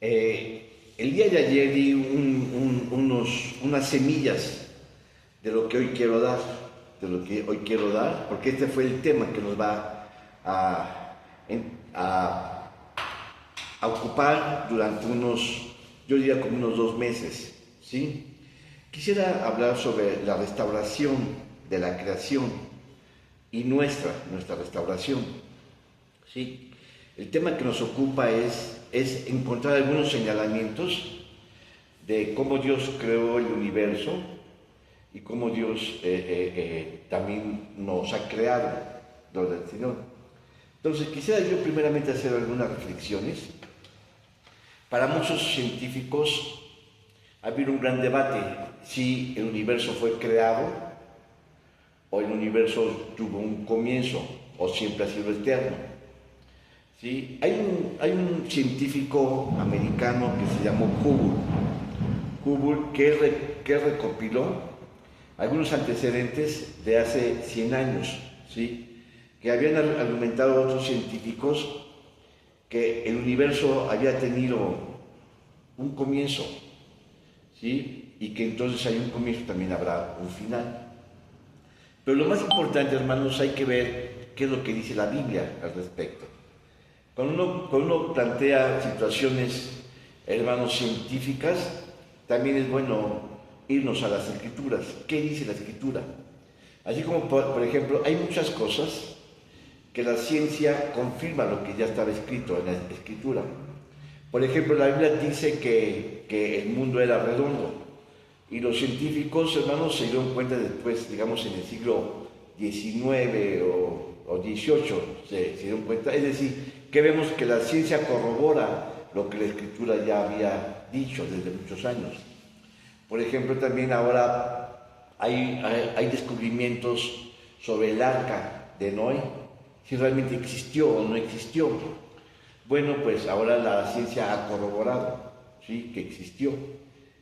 El día de ayer di unas semillas de lo que hoy quiero dar, porque este fue el tema que nos va a, a, a ocupar durante yo diría como unos 2 meses, ¿sí? Quisiera hablar sobre la restauración de la creación y nuestra restauración, ¿sí? El tema que nos ocupa es encontrar algunos señalamientos de cómo Dios creó el universo y cómo Dios también nos ha creado, gloria al Señor. Entonces quisiera yo primeramente hacer algunas reflexiones. Para muchos científicos ha habido un gran debate si el universo fue creado o el universo tuvo un comienzo o siempre ha sido eterno. ¿Sí? Hay un científico americano que se llamó Hubble que recopiló algunos antecedentes de hace 100 años, ¿sí? Que habían argumentado otros científicos que el universo había tenido un comienzo, ¿sí? Y que entonces hay un comienzo, también habrá un final. Pero lo más importante, hermanos, hay que ver qué es lo que dice la Biblia al respecto. Cuando uno plantea situaciones, hermanos, científicas, también es bueno irnos a las Escrituras. ¿Qué dice la Escritura? Así como, por ejemplo, hay muchas cosas que la ciencia confirma lo que ya estaba escrito en la Escritura. Por ejemplo, la Biblia dice que el mundo era redondo y los científicos, hermanos, se dieron cuenta después, digamos, en el siglo XIX o XVIII, se dieron cuenta. Es decir, que vemos que la ciencia corrobora lo que la Escritura ya había dicho desde muchos años. Por ejemplo, también ahora hay descubrimientos sobre el arca de Noé, si realmente existió o no existió. Bueno, pues ahora la ciencia ha corroborado, ¿sí?, que existió.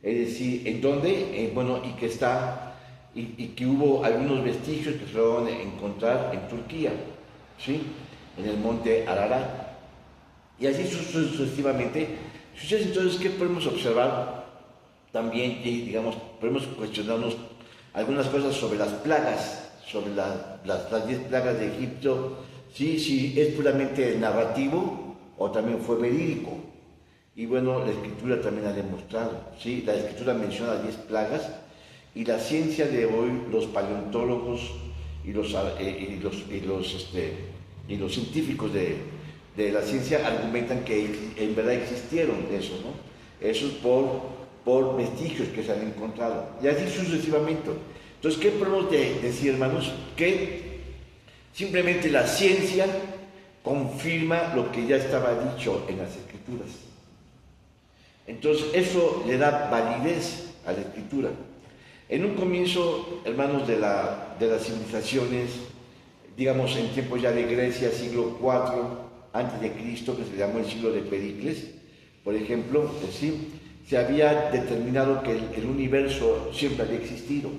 Es decir, ¿en dónde? Bueno, y que está, y que hubo algunos vestigios que se van a encontrar en Turquía, ¿sí?, en el monte Ararat. Y así sucesivamente. Entonces, ¿qué podemos observar? También, digamos, podemos cuestionarnos algunas cosas sobre las plagas, sobre las 10 plagas de Egipto, ¿sí? Si es puramente narrativo o también fue verídico. Y bueno, la Escritura también ha demostrado, ¿sí? La Escritura menciona 10 plagas y la ciencia de hoy, los paleontólogos y los científicos de la ciencia argumentan que en verdad existieron eso, ¿no? Eso es por vestigios que se han encontrado, y así sucesivamente. Entonces, ¿qué podemos decir, hermanos? Que simplemente la ciencia confirma lo que ya estaba dicho en las Escrituras. Entonces, eso le da validez a la Escritura. En un comienzo, hermanos, de las civilizaciones, digamos en tiempos ya de Grecia, siglo IV antes de Cristo, que se llamó el siglo de Pericles, por ejemplo, ¿sí?, se había determinado que el universo siempre había existido,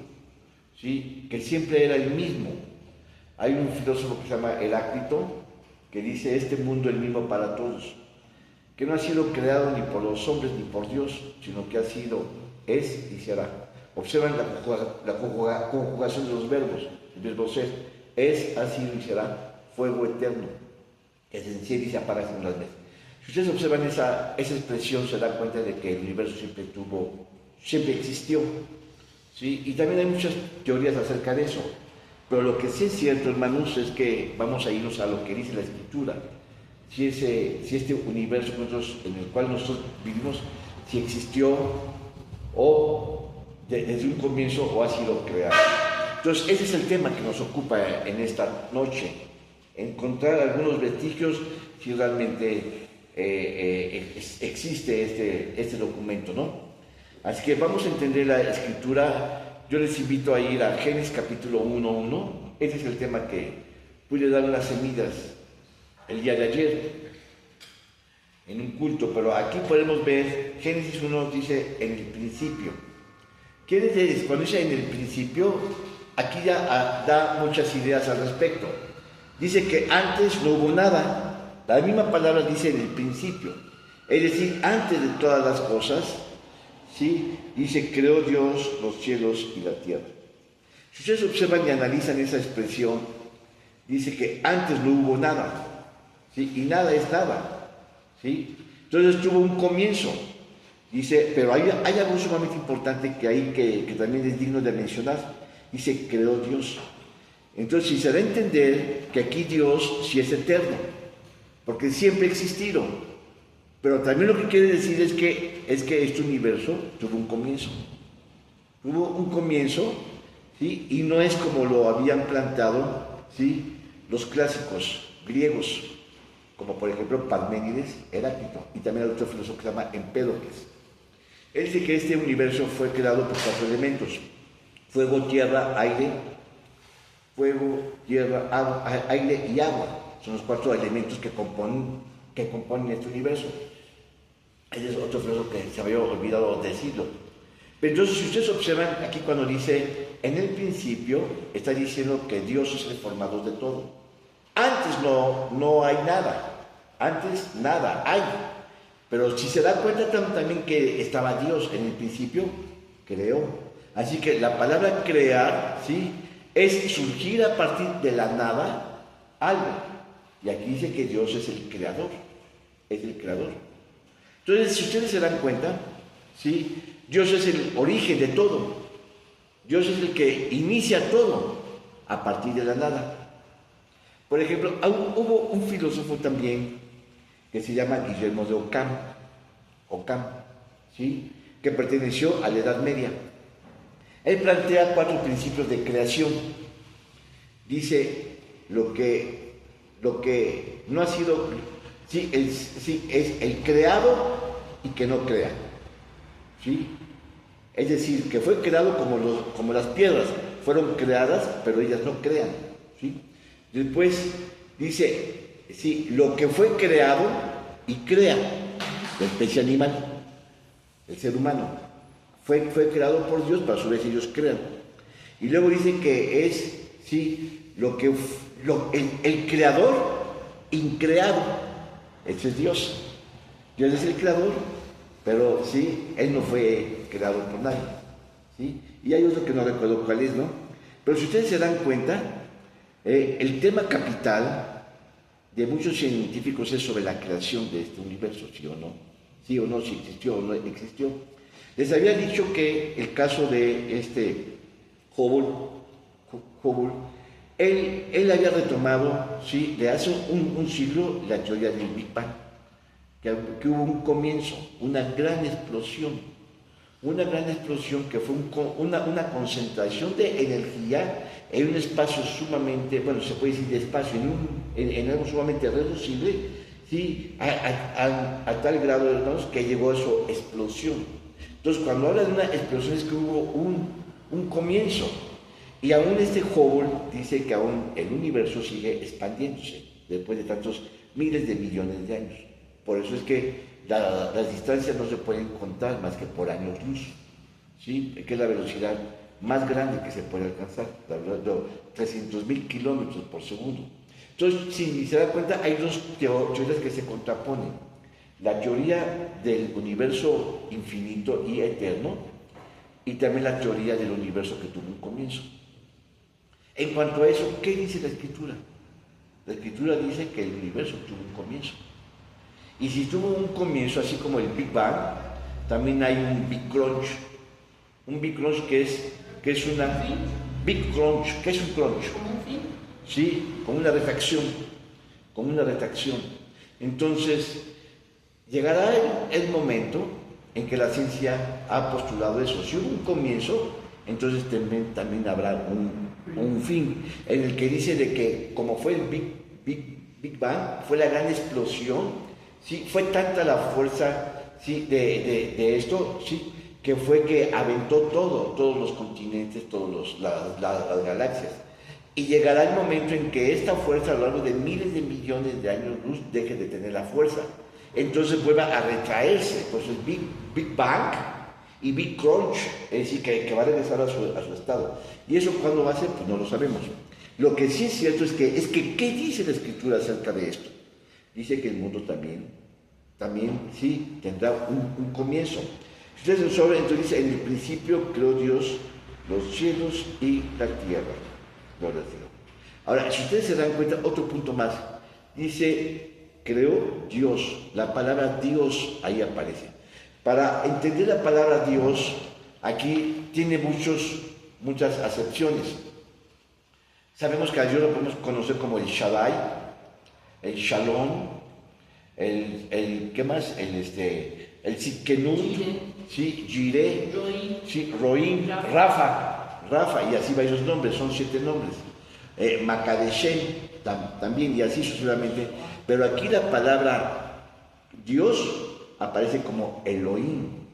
¿sí?, que siempre era el mismo. Hay un filósofo que se llama Heráclito que dice: este mundo es el mismo para todos, que no ha sido creado ni por los hombres ni por Dios, sino que ha sido, es y será. Observan la conjugación de los verbos. El verbo ser es, ha sido y será, fuego eterno, que se enciende y se apaga según las veces. Si ustedes observan esa expresión, se dan cuenta de que el universo siempre existió, ¿sí? Y también hay muchas teorías acerca de eso. Pero lo que sí es cierto, hermanos, es que vamos a irnos a lo que dice la Escritura. Si este universo en el cual nosotros vivimos, si existió o desde un comienzo o ha sido creado. Entonces, ese es el tema que nos ocupa en esta noche. Encontrar algunos vestigios si realmente existe este documento, ¿no? Así que vamos a entender la Escritura. Yo les invito a ir a Génesis capítulo 1:1. Ese es el tema que pude dar unas semillas el día de ayer en un culto, pero aquí podemos ver, Génesis 1 dice en el principio. ¿Quiere decir? Cuando dice en el principio, aquí ya da muchas ideas al respecto. Dice que antes no hubo nada. La misma palabra dice en el principio. Es decir, antes de todas las cosas, ¿sí? Dice, creó Dios los cielos y la tierra. Si ustedes observan y analizan esa expresión, dice que antes no hubo nada, ¿sí? Y nada es nada, ¿sí? Entonces tuvo un comienzo. Dice, pero hay algo sumamente importante que también es digno de mencionar. Dice, creó Dios. Entonces, si se da a entender que aquí Dios sí es eterno, porque siempre ha existido. Pero también lo que quiere decir es que este universo tuvo un comienzo. Tuvo un comienzo, ¿sí? Y no es como lo habían planteado, ¿sí? Los clásicos griegos, como por ejemplo Parménides, Heráclito, y también el otro filósofo que se llama Empédocles. Él dice que este universo fue creado por 4 elementos: fuego, tierra, aire, aire y agua. Son los 4 elementos que componen este universo. Ese es otro filósofo que se había olvidado decirlo. Pero entonces, si ustedes observan aquí cuando dice, en el principio, está diciendo que Dios es el formador de todo. Antes no hay nada. Antes nada hay. Pero si se da cuenta también que estaba Dios en el principio, creó. Así que la palabra crear, ¿sí?, es surgir a partir de la nada algo. Y aquí dice que Dios es el creador. Es el creador. Entonces, si ustedes se dan cuenta, ¿sí?, Dios es el origen de todo. Dios es el que inicia todo a partir de la nada. Por ejemplo, hubo un filósofo también que se llama Guillermo de Ockham, ¿sí?, que perteneció a la Edad Media. Él plantea 4 principios de creación. Dice lo que no ha sido, sí, es el creado y que no crea, ¿sí? Es decir, que fue creado como las piedras, fueron creadas, pero ellas no crean, ¿sí? Después dice, sí, lo que fue creado y crea, la especie animal, el ser humano, fue creado por Dios, para a su vez ellos crean. Y luego dice que es, sí, el creador increado. Ese es Dios. Dios es el creador, pero sí, Él no fue creado por nadie, ¿sí? Y hay otro que no recuerdo cuál es, ¿no? Pero si ustedes se dan cuenta, el tema capital de muchos científicos es sobre la creación de este universo, ¿sí o no? Sí o no, si existió o no existió. Les había dicho que el caso de Hubble, él había retomado, ¿sí?, de hace un siglo la teoría del Big Bang, que hubo un comienzo, una gran explosión que fue una concentración de energía en un espacio sumamente, bueno, se puede decir de espacio, en algo sumamente reducible, ¿sí?, a tal grado, hermanos, que llegó a su explosión. Entonces, cuando habla de una explosión es que hubo un comienzo. Y aún Hubble dice que aún el universo sigue expandiéndose después de tantos miles de millones de años. Por eso es que las distancias no se pueden contar más que por años luz, ¿sí?, que es la velocidad más grande que se puede alcanzar, la velocidad de 300.000 kilómetros por segundo. Entonces, si se da cuenta, hay 2 teorías que se contraponen: la teoría del universo infinito y eterno, y también la teoría del universo que tuvo un comienzo. En cuanto a eso, ¿qué dice la Escritura? La Escritura dice que el universo tuvo un comienzo. Y si tuvo un comienzo, así como el Big Bang, también hay un Big Crunch. Un Big Crunch que es una... Big Crunch, ¿qué es un crunch? ¿Como un fin? Sí, como una retracción. Entonces, llegará el momento en que la ciencia ha postulado eso. Si hubo un comienzo, entonces también habrá un fin, en el que dice de que como fue el Big Bang, fue la gran explosión, ¿sí?, fue tanta la fuerza, ¿sí?, de esto, ¿sí?, que fue que aventó todos los continentes, todas las galaxias. Y llegará el momento en que esta fuerza, a lo largo de miles de millones de años luz, deje de tener la fuerza. Entonces vuelva a retraerse. Pues el Big Bang y Big Crunch, es decir, que va a regresar a su estado. ¿Y eso cuándo va a ser? Pues no lo sabemos. Lo que sí es cierto es que ¿qué dice la Escritura acerca de esto? Dice que el mundo también también, sí, tendrá un comienzo. Si ustedes observan, entonces dice, en el principio creó Dios los cielos y la tierra. Gloria a Dios. Ahora, si ustedes se dan cuenta, otro punto más. Dice, creó Dios. La palabra Dios ahí aparece. Para entender la palabra Dios, aquí tiene muchas acepciones. Sabemos que a Dios lo podemos conocer como el Shaddai, el Shalom, ¿qué más? El Sidkenu, sí, Jireh, sí, Roim, Rafa, y así va esos nombres, son 7 nombres. Makadeshem también, y así sucesivamente. Pero aquí la palabra Dios aparece como Elohim.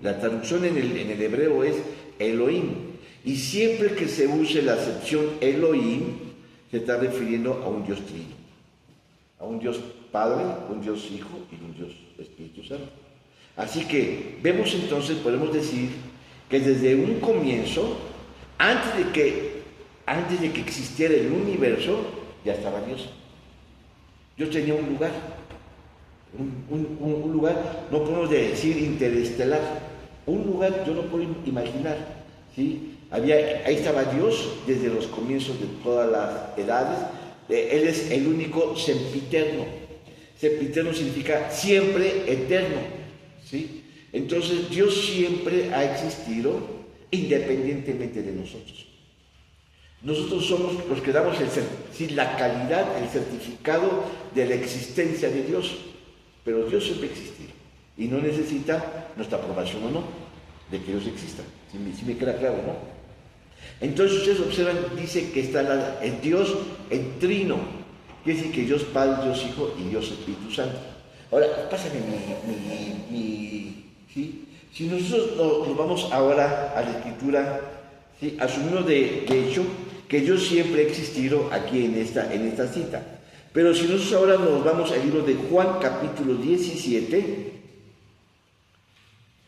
La traducción en el hebreo es Elohim. Y siempre que se use la acepción Elohim, se está refiriendo a un Dios trino. A un Dios Padre, un Dios Hijo y un Dios Espíritu Santo. Así que vemos entonces, podemos decir que desde un comienzo, antes de que existiera el universo, ya estaba Dios. Dios tenía un lugar, un lugar, no podemos decir interestelar, un lugar, yo no puedo imaginar, ¿sí? Ahí estaba Dios desde los comienzos de todas las edades. Él es el único sempiterno. Sempiterno significa siempre eterno, ¿sí? Entonces Dios siempre ha existido independientemente de nosotros. Nosotros somos los que damos la calidad, el certificado de la existencia de Dios. Pero Dios siempre ha existido y no necesita nuestra aprobación o no de que Dios exista. Si me queda claro, ¿no? Entonces ustedes observan, dice que está el Dios en trino, quiere decir que Dios Padre, Dios Hijo y Dios Espíritu Santo. Ahora, pásame ¿sí? Si nosotros nos vamos ahora a la Escritura, ¿sí? Asumimos de hecho que Dios siempre ha existido aquí en esta cita. Pero si nosotros ahora nos vamos al libro de Juan capítulo 17,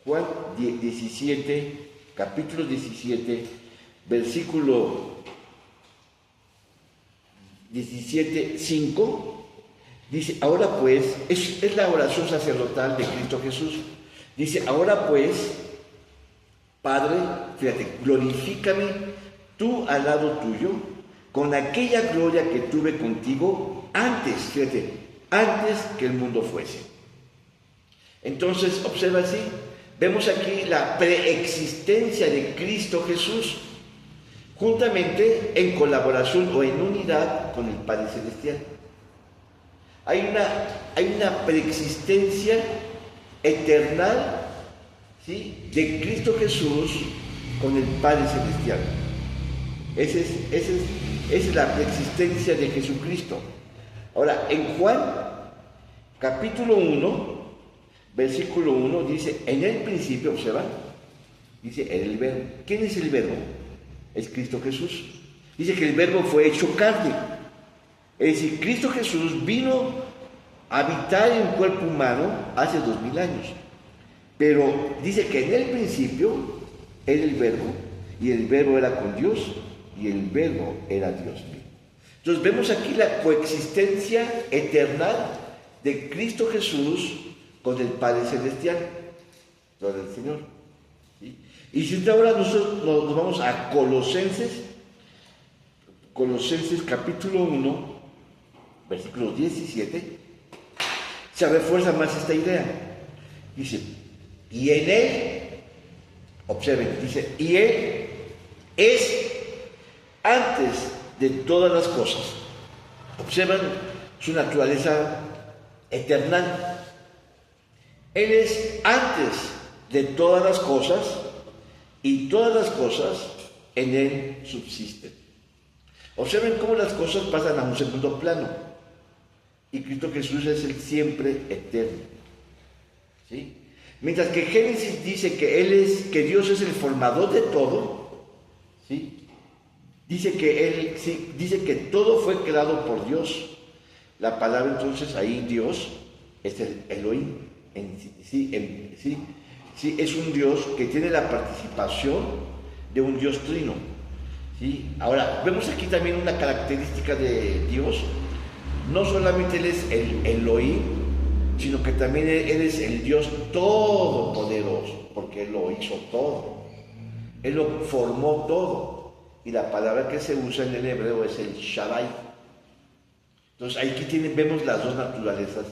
Juan 17, capítulo 17, versículo 17, 5, dice, ahora pues, es la oración sacerdotal de Cristo Jesús, dice, ahora pues, Padre, fíjate, glorifícame tú al lado tuyo, con aquella gloria que tuve contigo antes, fíjate, antes que el mundo fuese. Entonces, observa así, vemos aquí la preexistencia de Cristo Jesús, juntamente en colaboración o en unidad con el Padre Celestial. Hay una preexistencia eternal, ¿sí?, de Cristo Jesús con el Padre Celestial. Esa es la preexistencia de Jesucristo. Ahora, en Juan, capítulo 1, versículo 1, dice, en el principio, observa, dice, era el Verbo. ¿Quién es el Verbo? Es Cristo Jesús. Dice que el Verbo fue hecho carne. Es decir, Cristo Jesús vino a habitar en un cuerpo humano hace 2000 años. Pero dice que en el principio era el Verbo, y el Verbo era con Dios, y el Verbo era Dios mismo. Entonces vemos aquí la coexistencia eterna de Cristo Jesús con el Padre Celestial, con el Señor. ¿Sí? Y si ahora nosotros nos vamos a Colosenses capítulo 1, versículo 17, se refuerza más esta idea. Dice, y en Él, observen, dice, y Él es antes de todas las cosas. Observan su naturaleza eterna. Él es antes de todas las cosas y todas las cosas en Él subsisten. Observen cómo las cosas pasan a un segundo plano y Cristo Jesús es el siempre eterno. ¿Sí? Mientras que Génesis dice que Dios es el formador de todo, ¿sí?, dice que todo fue creado por Dios. La palabra entonces ahí Dios es el Elohim. Sí, es un Dios que tiene la participación de un Dios trino. ¿Sí? Ahora, vemos aquí también una característica de Dios. No solamente Él es el Elohim, sino que también Él es el Dios todopoderoso, porque Él lo hizo todo. Él lo formó todo. Y la palabra que se usa en el hebreo es el Shaddai. Entonces aquí vemos las dos naturalezas,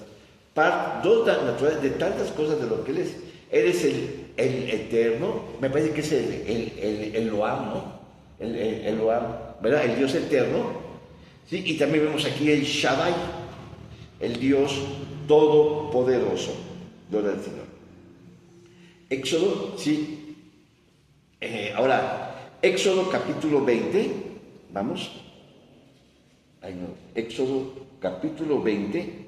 dos naturalezas de tantas cosas de lo que Él es. Él es el eterno, me parece que es el Eloham, ¿no? El Eloham, ¿verdad? El Dios eterno, ¿sí? Y también vemos aquí el Shaddai, el Dios todopoderoso. Gloria al Señor. Éxodo, sí. Ahora, Éxodo capítulo 20, vamos. Ay, no. Éxodo capítulo 20.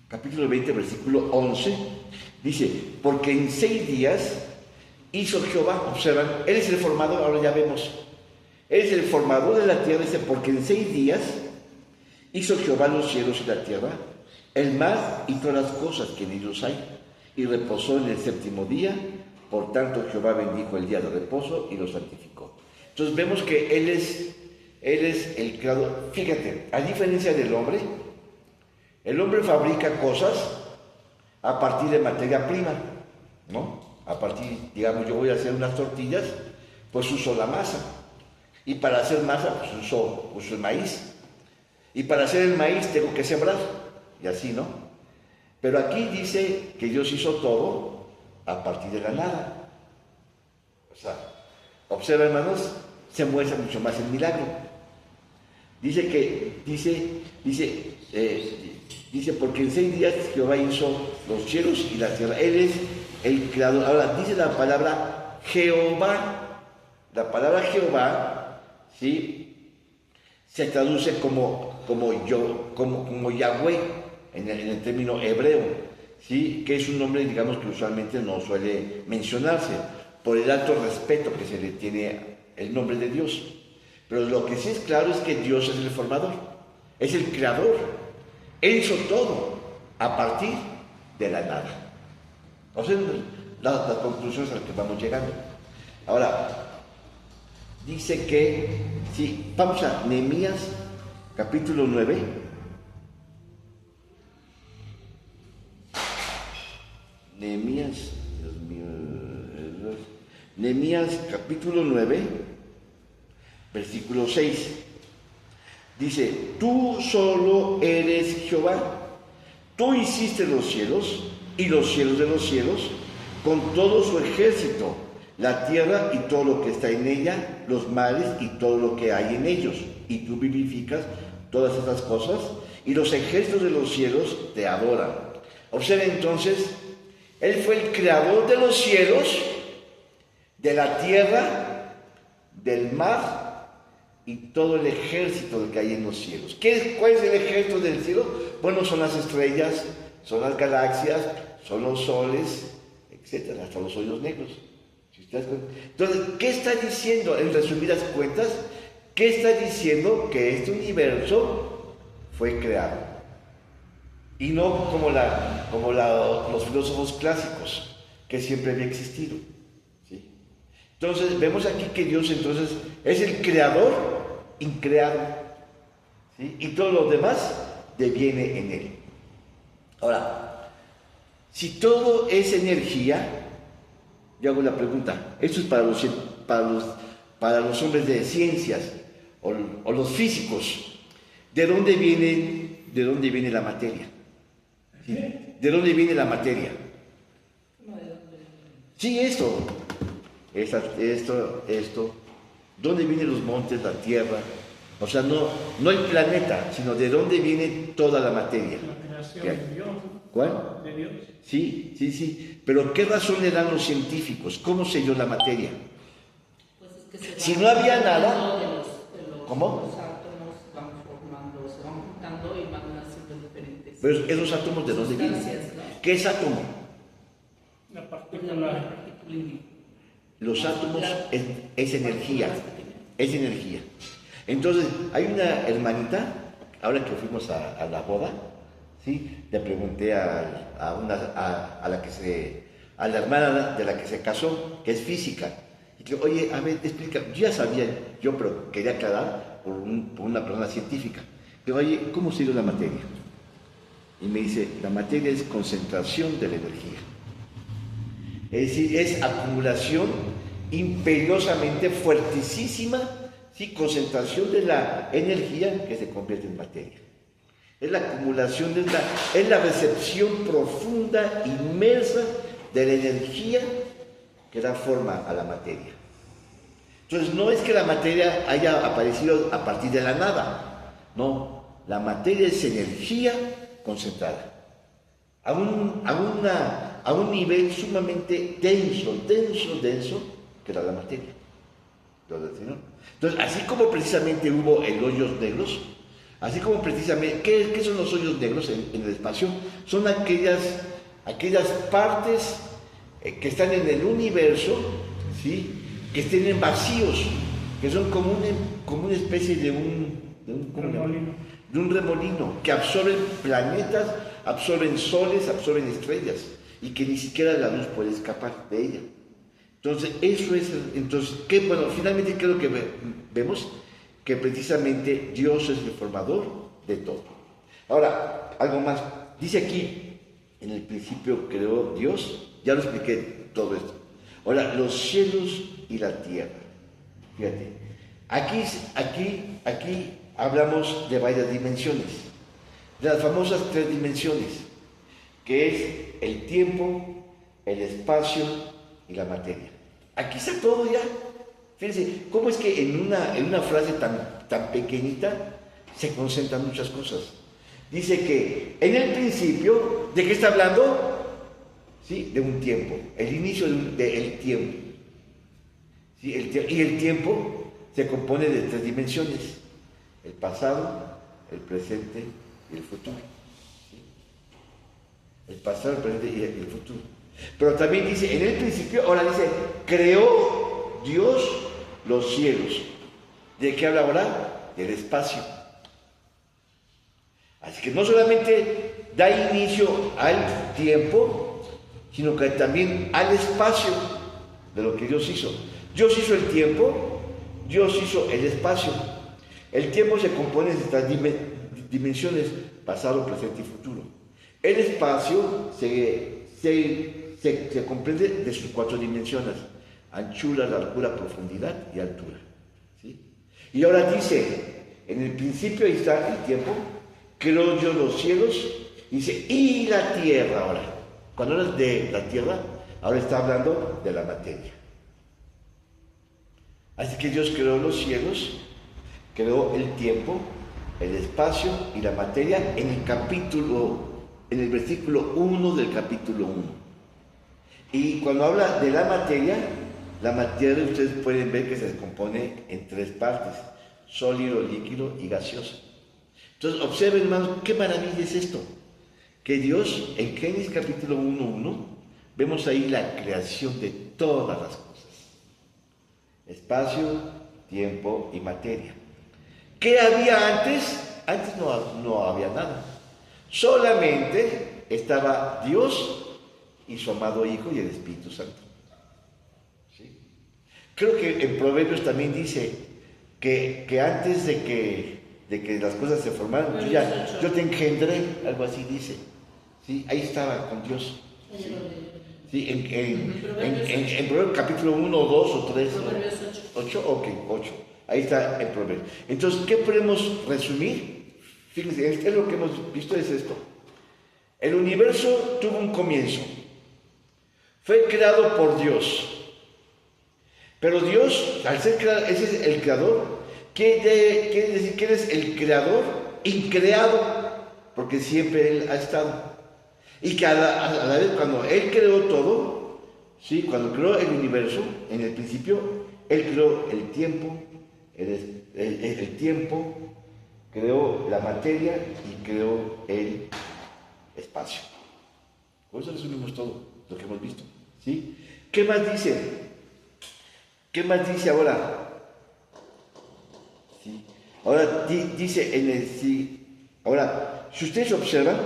Capítulo 20, versículo 11. Dice, porque en 6 días hizo Jehová, observan, Él es el formador, ahora ya vemos. Él es el formador de la tierra, dice, porque en 6 días hizo Jehová los cielos y la tierra, el mar y todas las cosas que en ellos hay, y reposó en el 7º día. Por tanto, Jehová bendijo el día de reposo y lo santificó. Entonces vemos que Él es el creador. Fíjate, a diferencia del hombre, el hombre fabrica cosas a partir de materia prima, ¿no? A partir, digamos, yo voy a hacer unas tortillas, pues uso la masa. Y para hacer masa, pues uso el maíz. Y para hacer el maíz tengo que sembrar, y así, ¿no? Pero aquí dice que Dios hizo todo a partir de la nada. O sea, observa, hermanos, se muestra mucho más el milagro. Dice, porque en 6 días Jehová hizo los cielos y la tierra. Él es el creador. Ahora, dice la palabra Jehová. La palabra Jehová, ¿sí?, se traduce como Yahweh en el término hebreo, ¿sí?, que es un nombre, digamos, que usualmente no suele mencionarse por el alto respeto que se le tiene el nombre de Dios. Pero lo que sí es claro es que Dios es el formador, es el creador. Él hizo todo a partir de la nada. O sea, las conclusiones a las que vamos llegando. Ahora, dice que, sí, vamos a Nehemías capítulo 9. Nehemías, Dios mío, Nehemías capítulo 9, versículo 6. Dice, tú solo eres Jehová, tú hiciste los cielos y los cielos de los cielos, con todo su ejército, la tierra y todo lo que está en ella, los mares y todo lo que hay en ellos, y tú vivificas todas estas cosas, y los ejércitos de los cielos te adoran. Observen entonces, Él fue el creador de los cielos, de la tierra, del mar, y todo el ejército que hay en los cielos. ¿Cuál es el ejército del cielo? Bueno, son las estrellas, son las galaxias, son los soles, etcétera, hasta los hoyos negros. Entonces, ¿qué está diciendo? En resumidas cuentas, ¿qué está diciendo? Que este universo fue creado. Y no como los filósofos clásicos, que siempre había existido. ¿Sí? Entonces, vemos aquí que Dios entonces es el creador increado, ¿sí?, y todo lo demás deviene en Él. Ahora, si todo es energía, yo hago la pregunta, esto es para los hombres de ciencias o los físicos, ¿de dónde viene la materia? ¿Sí? ¿De dónde viene la materia? Sí, esto, ¿dónde vienen los montes, la tierra? O sea, no el planeta, sino de dónde viene toda la materia. La creación de Dios. ¿Cuál? De Dios. Sí. Pero ¿qué razón le dan los científicos? ¿Cómo se dio la materia? Pues es que Si no había nada, ¿cómo? Los átomos van formando, se van juntando y van haciendo diferentes. Pero esos átomos, ¿de dónde vienen? ¿No? ¿Qué es átomo? La La partícula. partícula individual. Los átomos es energía, es energía. Entonces, hay una hermanita, ahora que fuimos a la boda, ¿sí?, le pregunté a la hermana de la que se casó, que es física, y que, oye, a ver, explica, yo ya sabía, pero quería aclarar por una persona científica. pero oye, ¿cómo sirve la materia? Y me dice, la materia es concentración de la energía. Es decir, es acumulación imperiosamente fuertísima, ¿sí? Concentración de la energía que se convierte en materia. Es la acumulación, es la recepción profunda, inmersa de la energía que da forma a la materia. Entonces, no es que la materia haya aparecido a partir de la nada, no, la materia es energía concentrada, a un nivel sumamente denso, que era la materia. Entonces, así como precisamente hubo hoyos negros, así como precisamente, ¿qué son los hoyos negros en el espacio? Son aquellas partes que están en el universo, ¿sí? Que tienen vacíos, que son como una especie de un remolino, que absorben planetas, absorben soles, absorben estrellas, y que ni siquiera la luz puede escapar de ella. Entonces, bueno, finalmente creo que vemos que precisamente Dios es el formador de todo. Ahora, algo más. Dice aquí, en el principio creó Dios, ya lo expliqué todo esto. Ahora, los cielos y la tierra. Fíjate, aquí hablamos de varias dimensiones, de las famosas 3 dimensiones, que es el tiempo, el espacio y la materia. Aquí está todo ya. Fíjense, cómo es que en una frase tan pequeñita se concentran muchas cosas. Dice que en el principio, ¿de qué está hablando? ¿Sí? De un tiempo, el inicio del tiempo. ¿Sí? Y el tiempo se compone de 3 dimensiones: el pasado, el presente y el futuro. ¿Sí? El pasado, el presente y el futuro. Pero también dice, en el principio, ahora dice, creó Dios los cielos. ¿De qué habla ahora? Del espacio. Así que no solamente da inicio al tiempo, sino que también al espacio de lo que Dios hizo. Dios hizo el tiempo, Dios hizo el espacio. El tiempo se compone de estas dimensiones, pasado, presente y futuro. El espacio se comprende de sus 4 dimensiones: anchura, largura, profundidad y altura. ¿Sí? Y ahora dice, en el principio ahí está el tiempo, creó Dios los cielos, dice, y la tierra ahora. Cuando habla de la tierra, ahora está hablando de la materia. Así que Dios creó los cielos, creó el tiempo, el espacio y la materia en el versículo 1 del capítulo 1. Y cuando habla de la materia ustedes pueden ver que se descompone en 3 partes: sólido, líquido y gaseoso. Entonces observen, hermanos, qué maravilla es esto, que Dios en Génesis capítulo 1:1 vemos ahí la creación de todas las cosas: espacio, tiempo y materia. ¿Qué había antes? Antes no había nada, solamente estaba Dios y su amado Hijo y el Espíritu Santo. ¿Sí? Creo que en Proverbios también dice que antes de que las cosas se formaran, yo te engendré, algo así dice. ¿Sí? Ahí estaba con Dios. ¿Sí? ¿Sí? En Proverbios capítulo 1, 2 o 3. Proverbios 8. Ok, 8. Ahí está en Proverbios. Entonces, ¿qué podemos resumir? Fíjense, lo que hemos visto es esto. El universo tuvo un comienzo. Fue creado por Dios. Pero Dios, al ser creado, ese es el creador, quiere decir que Él es el creador increado, porque siempre Él ha estado. Y que a la vez, cuando Él creó todo, ¿sí? Cuando creó el universo, en el principio, Él creó el tiempo, creó la materia y creó el espacio. Por eso resumimos todo lo que hemos visto. ¿Sí? ¿Qué más dice? ¿Qué más dice ahora? ¿Sí? Ahora dice ahora, si ustedes observan,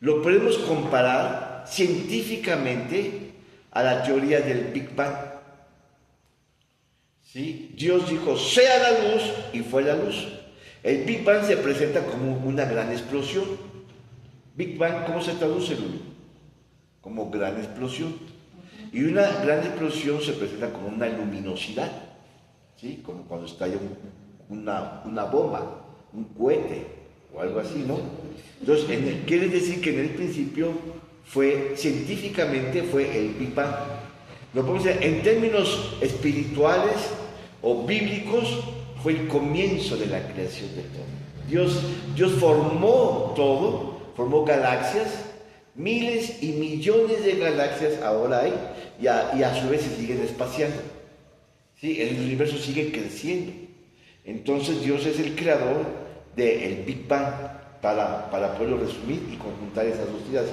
lo podemos comparar científicamente a la teoría del Big Bang. ¿Sí? Dios dijo, sea la luz, y fue la luz. El Big Bang se presenta como una gran explosión. Big Bang, ¿cómo se traduce, Lulu? Como gran explosión. Y una gran explosión se presenta como una luminosidad, ¿sí? Como cuando estalla una bomba, un cohete o algo así, ¿no? Entonces, quiere decir que en el principio científicamente fue el Big Bang. Lo podemos decir en términos espirituales o bíblicos, fue el comienzo de la creación de todo. Dios formó todo, formó galaxias, miles y millones de galaxias ahora hay, y a su vez se siguen espaciando. ¿Sí? El universo sigue creciendo. Entonces Dios es el creador del Big Bang, para poderlo resumir y conjuntar esas dos ideas.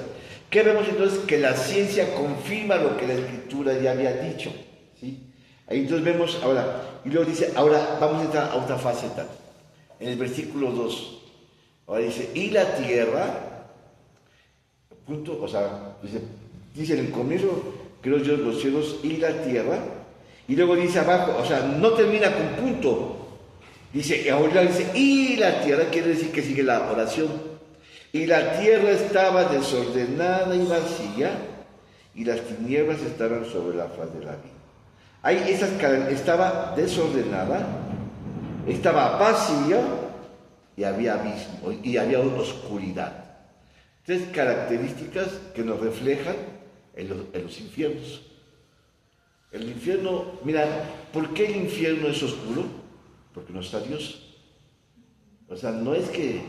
¿Qué vemos entonces? Que la ciencia confirma lo que la Escritura ya había dicho. ¿Sí? Ahí entonces vemos ahora, y luego dice, ahora vamos a entrar a otra faceta. En el versículo 2, ahora dice, y la tierra, punto, o sea, dice en el comienzo, creó Dios los cielos y la tierra, y luego dice abajo, o sea, no termina con punto. Dice, ahora dice, y la tierra, quiere decir que sigue la oración. Y la tierra estaba desordenada y vacía, y las tinieblas estaban sobre la faz de la vida. Estaba desordenada, estaba vacía, y había abismo, y había oscuridad. Tres características que nos reflejan en los infiernos. El infierno, mira, ¿por qué el infierno es oscuro? Porque no está Dios. O sea, no es que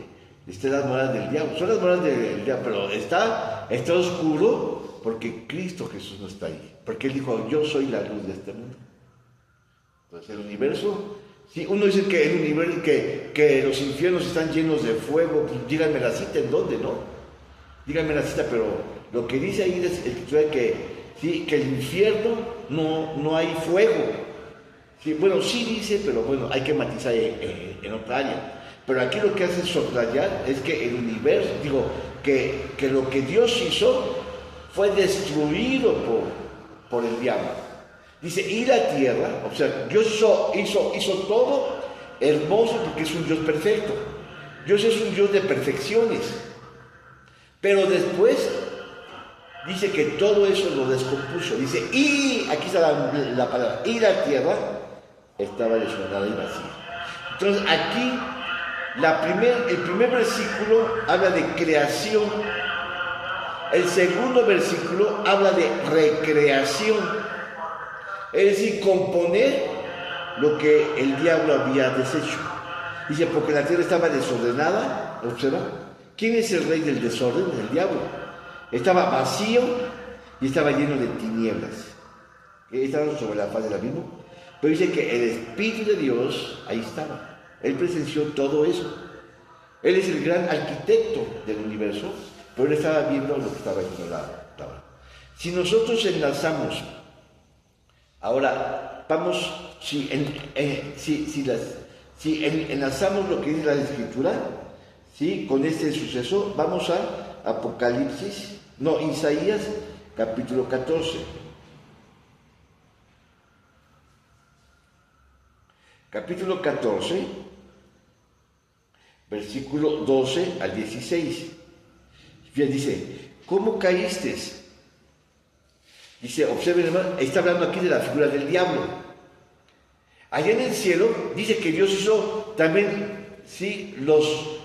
estén las moradas del diablo, son las moradas del diablo, pero está oscuro porque Cristo Jesús no está ahí. Porque Él dijo, yo soy la luz de este mundo. Entonces el universo, si uno dice que el universo, que los infiernos están llenos de fuego, pues díganme la cita en dónde, ¿no? Díganme la cita, pero lo que dice ahí es que el infierno no hay fuego. Sí, bueno, sí dice, pero bueno, hay que matizar en otra área. Pero aquí lo que hace subrayar es que el universo, que lo que Dios hizo fue destruido por el diablo. Dice, y la tierra, o sea, Dios hizo todo hermoso porque es un Dios perfecto. Dios es un Dios de perfecciones. Pero después dice que todo eso lo descompuso. Dice, y, aquí está la palabra, y la tierra estaba desordenada y vacía. Entonces aquí, el primer versículo habla de creación. El segundo versículo habla de recreación. Es decir, componer lo que el diablo había deshecho. Dice, porque la tierra estaba desordenada, observa. ¿Quién es el rey del desorden? El diablo. Estaba vacío y estaba lleno de tinieblas. Estaba sobre la faz del abismo. Pero dice que el Espíritu de Dios ahí estaba. Él presenció todo eso. Él es el gran arquitecto del universo, pero él estaba viendo lo que estaba haciendo la obra. Si nosotros enlazamos, ahora vamos, si enlazamos lo que dice la Escritura, ¿sí? Con este suceso, vamos a Isaías capítulo 14. Capítulo 14, versículo 12 al 16. Dice, ¿cómo caíste? Dice, observen, hermano, está hablando aquí de la figura del diablo. Allá en el cielo, dice que Dios hizo también, ¿sí? los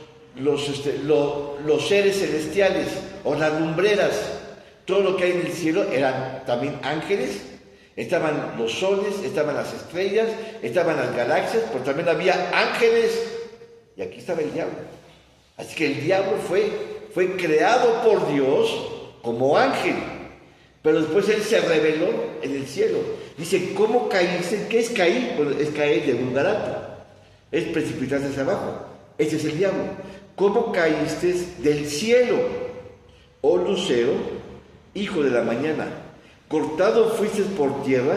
seres celestiales o las lumbreras. Todo lo que hay en el cielo eran también ángeles. Estaban los soles, estaban las estrellas, estaban las galaxias, pero también había ángeles. Y aquí estaba el diablo. Así que el diablo fue creado por Dios como ángel. Pero después él se rebeló en el cielo. Dice, ¿cómo caíste? ¿Qué es caer? Bueno, es caer de un lugar alto. Es precipitarse hacia abajo. Ese es el diablo. ¿Cómo caíste del cielo, oh lucero, hijo de la mañana? Cortado fuiste por tierra,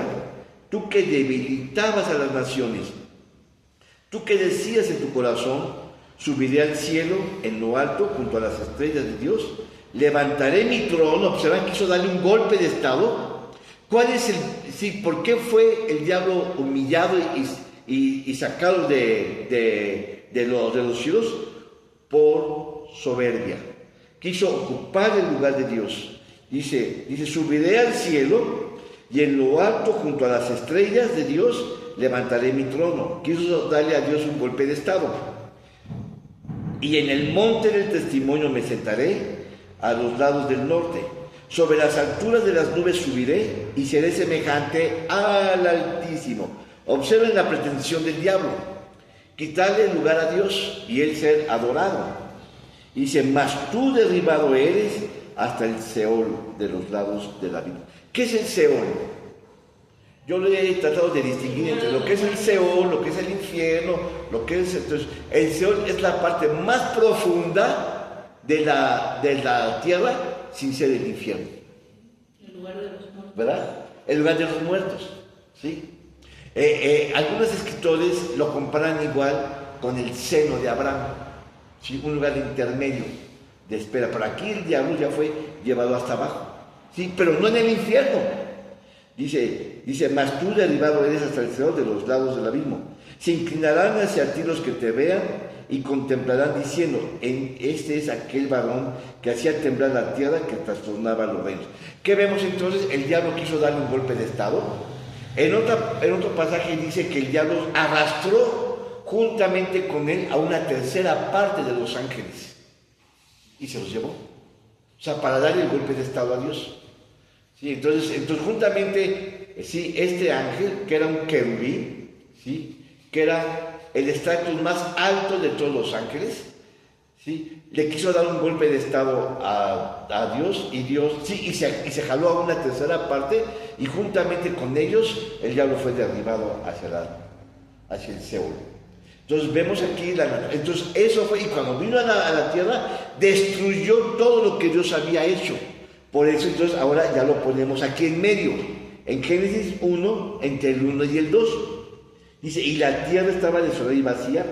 tú que debilitabas a las naciones, tú que decías en tu corazón, subiré al cielo en lo alto junto a las estrellas de Dios, levantaré mi trono. Observan que hizo darle un golpe de estado. ¿Por qué fue el diablo humillado y sacado de de los cielos por soberbia. Quiso ocupar el lugar de Dios. Dice, subiré al cielo y en lo alto junto a las estrellas de Dios levantaré mi trono. Quiso darle a Dios un golpe de estado. Y en el monte del testimonio me sentaré a los lados del norte. Sobre las alturas de las nubes subiré y seré semejante al Altísimo. Observen la pretensión del diablo. Quitarle el lugar a Dios y él ser adorado. Dice, mas tú derribado eres hasta el Seol de los lados de la vida. ¿Qué es el Seol? Yo le he tratado de distinguir entre lo que es el Seol, lo que es el infierno, lo que es... Entonces, el Seol es la parte más profunda de la tierra sin ser el infierno. El lugar de los muertos. ¿Verdad? El lugar de los muertos. ¿Sí? Algunos escritores lo comparan igual con el seno de Abraham. ¿Sí? Un lugar intermedio de espera. Pero aquí el diablo ya fue llevado hasta abajo. ¿Sí? Pero no en el infierno. Dice, mas tú derribado eres hasta el Seol de los lados del abismo. Se inclinarán hacia ti los que te vean y contemplarán diciendo, este es aquel varón que hacía temblar la tierra, que trastornaba los reinos. ¿Qué vemos entonces? El diablo quiso darle un golpe de estado. En otro pasaje dice que el diablo arrastró juntamente con él a una tercera parte de los ángeles y se los llevó. O sea, para darle el golpe de estado a Dios. ¿Sí? Entonces juntamente, sí, este ángel, que era un querubín, ¿sí? Que era el estatus más alto de todos los ángeles, ¿sí? Le quiso dar un golpe de estado a Dios, y Dios, sí, y se jaló a una tercera parte, y juntamente con ellos el diablo fue derribado hacia el Seol. Entonces vemos aquí, entonces eso fue, y cuando vino a la tierra, destruyó todo lo que Dios había hecho. Por eso entonces ahora ya lo ponemos aquí en medio, en Génesis 1, entre el 1 y el 2. Dice, y la tierra estaba desolada y vacía,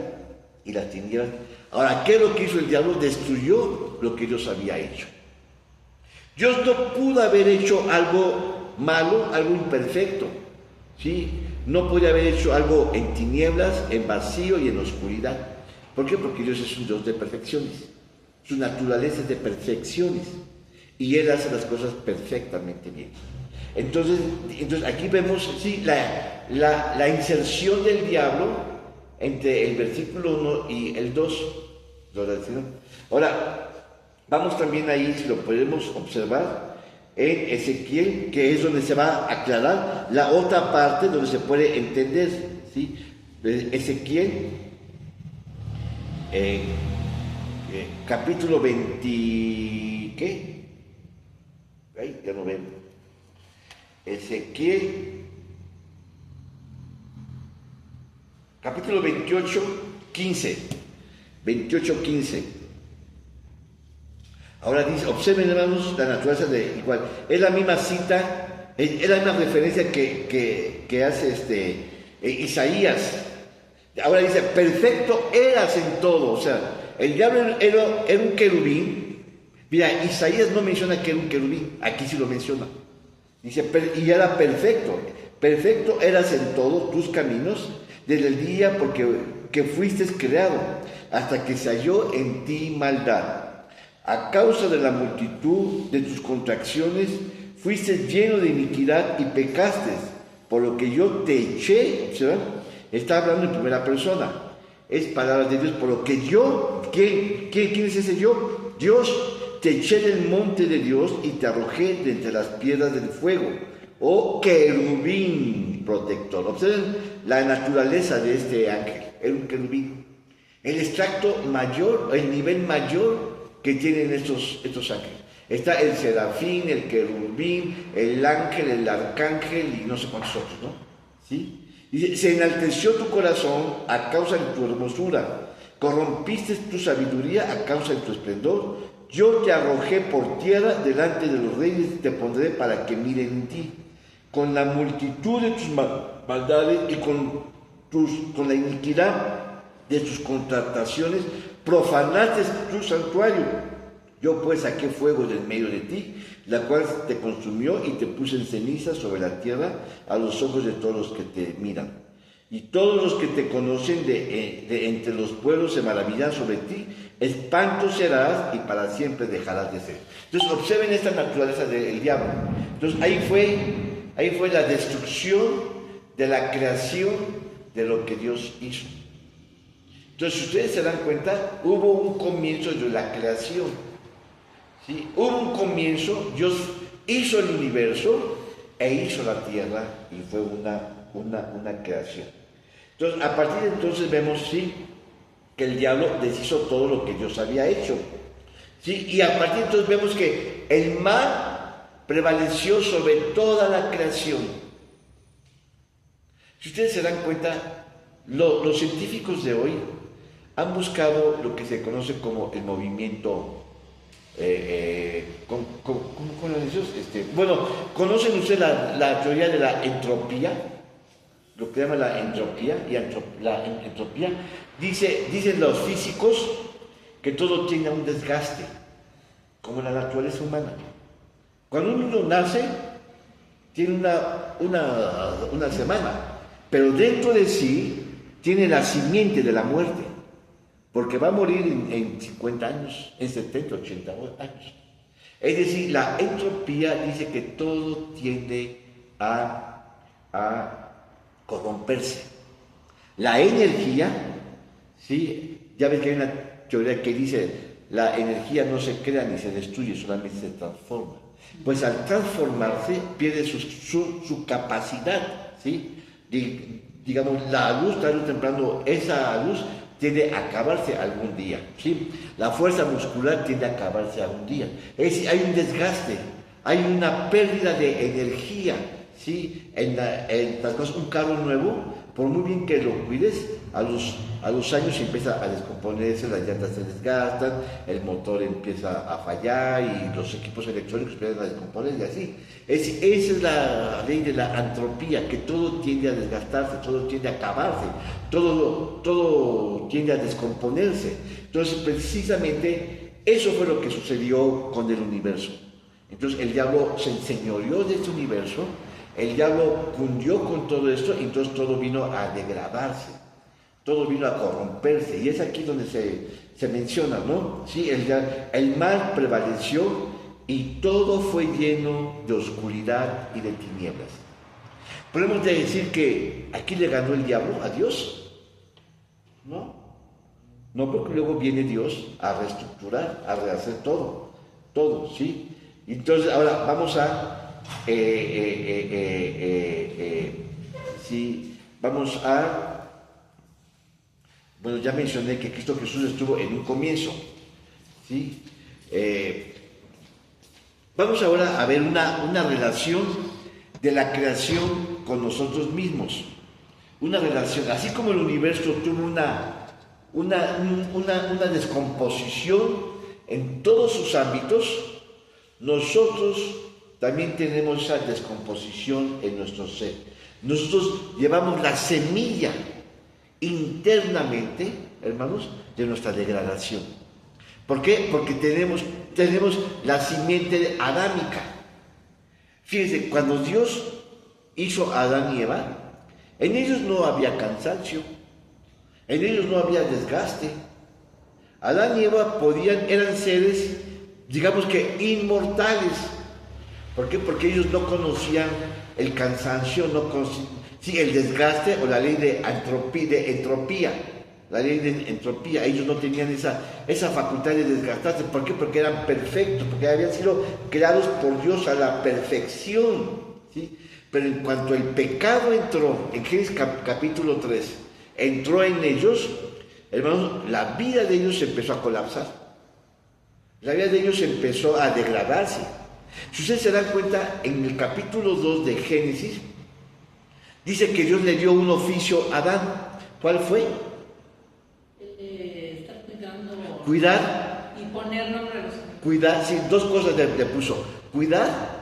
y las tinieblas. Ahora, ¿qué es lo que hizo el diablo? Destruyó lo que Dios había hecho. Dios no pudo haber hecho algo malo, algo imperfecto, ¿sí? No podía haber hecho algo en tinieblas, en vacío y en oscuridad. ¿Por qué? Porque Dios es un Dios de perfecciones. Su naturaleza es de perfecciones. Y Él hace las cosas perfectamente bien. Entonces aquí vemos, sí, la inserción del diablo entre el versículo 1 y el 2. Ahora, vamos también ahí, si lo podemos observar, en Ezequiel, que es donde se va a aclarar la otra parte, donde se puede entender, ¿sí? Ezequiel, capítulo 20, ¿qué? Ay, ya no ven. Ezequiel, capítulo 28, 15. 28, 15. Ahora dice, observen hermanos la naturaleza de igual. Es la misma cita, es la misma referencia que hace Isaías. Ahora dice, perfecto eras en todo. O sea, el diablo era un querubín. Mira, Isaías no menciona que era un querubín, aquí sí lo menciona. Dice, y era perfecto. Perfecto eras en todos tus caminos, desde el día que fuiste creado, hasta que se halló en ti maldad. A causa de la multitud de tus contracciones, fuiste lleno de iniquidad y pecaste, por lo que yo te eché. ¿Observan? Está hablando en primera persona. Es palabra de Dios, por lo que yo, ¿quién es ese yo? Dios. Te eché del monte de Dios y te arrojé de entre las piedras del fuego. Oh querubín protector. Observen la naturaleza de este ángel. Era un querubín. El extracto mayor, el nivel mayor que tienen estos ángeles. Está el serafín, el querubín, el ángel, el arcángel y no sé cuántos otros, ¿no? ¿Sí? Dice, se enalteció tu corazón a causa de tu hermosura. Corrompiste tu sabiduría a causa de tu esplendor. Yo te arrojé por tierra delante de los reyes y te pondré para que miren en ti. Con la multitud de tus maldades y con la iniquidad de tus contrataciones, profanaste tu santuario. Yo pues saqué fuego del medio de ti, la cual te consumió y te puse en ceniza sobre la tierra a los ojos de todos los que te miran. Y todos los que te conocen de entre los pueblos se maravillan sobre ti. Espanto serás y para siempre dejarás de ser. Entonces observen esta naturaleza del diablo. Entonces ahí fue la destrucción de la creación de lo que Dios hizo. Entonces si ustedes se dan cuenta, hubo un comienzo de la creación. ¿Sí? Hubo un comienzo, Dios hizo el universo e hizo la tierra y fue una creación. Entonces, a partir de entonces vemos, sí, que el diablo deshizo todo lo que Dios había hecho. ¿Sí? Y a partir de entonces vemos que el mal prevaleció sobre toda la creación. Si ustedes se dan cuenta, los científicos de hoy han buscado lo que se conoce como el movimiento. ¿Cómo es eso? Bueno, ¿conocen ustedes la teoría de la entropía? Lo que llama la entropía, la entropía, dicen los físicos que todo tiene un desgaste, como la naturaleza humana. Cuando uno nace, tiene una semana, pero dentro de sí tiene la simiente de la muerte, porque va a morir en 50 años, en 70, 80 años. Es decir, la entropía dice que todo tiende a corromperse. La energía, ¿sí? Ya ves que hay una teoría que dice la energía no se crea ni se destruye, solamente se transforma. Pues al transformarse pierde su capacidad, ¿sí? Digamos, la luz, tarde o temprano, esa luz tiende a acabarse algún día, ¿sí? La fuerza muscular tiende a acabarse algún día. Es decir, hay un desgaste, hay una pérdida de energía, ¿sí? En las cosas, un carro nuevo, por muy bien que lo cuides, a los años empieza a descomponerse, las llantas se desgastan, el motor empieza a fallar y los equipos electrónicos empiezan a descomponer y así. Esa es la ley de la entropía, que todo tiende a desgastarse, todo tiende a acabarse, todo tiende a descomponerse. Entonces, precisamente, eso fue lo que sucedió con el universo. Entonces, el diablo se enseñoreó de este universo. El diablo cundió con todo esto y entonces todo vino a degradarse, todo vino a corromperse. Y es aquí donde se menciona, ¿no? Sí, el mal prevaleció y todo fue lleno de oscuridad y de tinieblas. ¿Podemos decir que aquí le ganó el diablo a Dios? No. No, porque luego viene Dios a reestructurar, a rehacer todo, ¿sí? Entonces ahora vamos a... sí, vamos a... Bueno, ya mencioné que Cristo Jesús estuvo en un comienzo, ¿sí? Vamos ahora a ver una relación de la creación con nosotros mismos. Una relación, así como el universo tuvo una descomposición en todos sus ámbitos, nosotros también tenemos esa descomposición en nuestro ser. Nosotros llevamos la semilla internamente, hermanos, de nuestra degradación. ¿Por qué? Porque tenemos la simiente adámica. Fíjense, cuando Dios hizo a Adán y Eva, en ellos no había cansancio, en ellos no había desgaste. Adán y Eva eran seres, digamos que inmortales. ¿Por qué? Porque ellos no conocían el cansancio, el desgaste o la ley de entropía. La ley de entropía, ellos no tenían esa facultad de desgastarse. ¿Por qué? Porque eran perfectos, porque habían sido creados por Dios a la perfección, ¿sí? Pero en cuanto el pecado entró, en Génesis capítulo 3, entró en ellos, hermanos, la vida de ellos empezó a colapsar. La vida de ellos empezó a degradarse. Si ustedes se dan cuenta, en el capítulo 2 de Génesis, dice que Dios le dio un oficio a Adán. ¿Cuál fue? Estar cuidando. Cuidar. Y poner nombre a los animales. Cuidar, sí, dos cosas le puso. Cuidar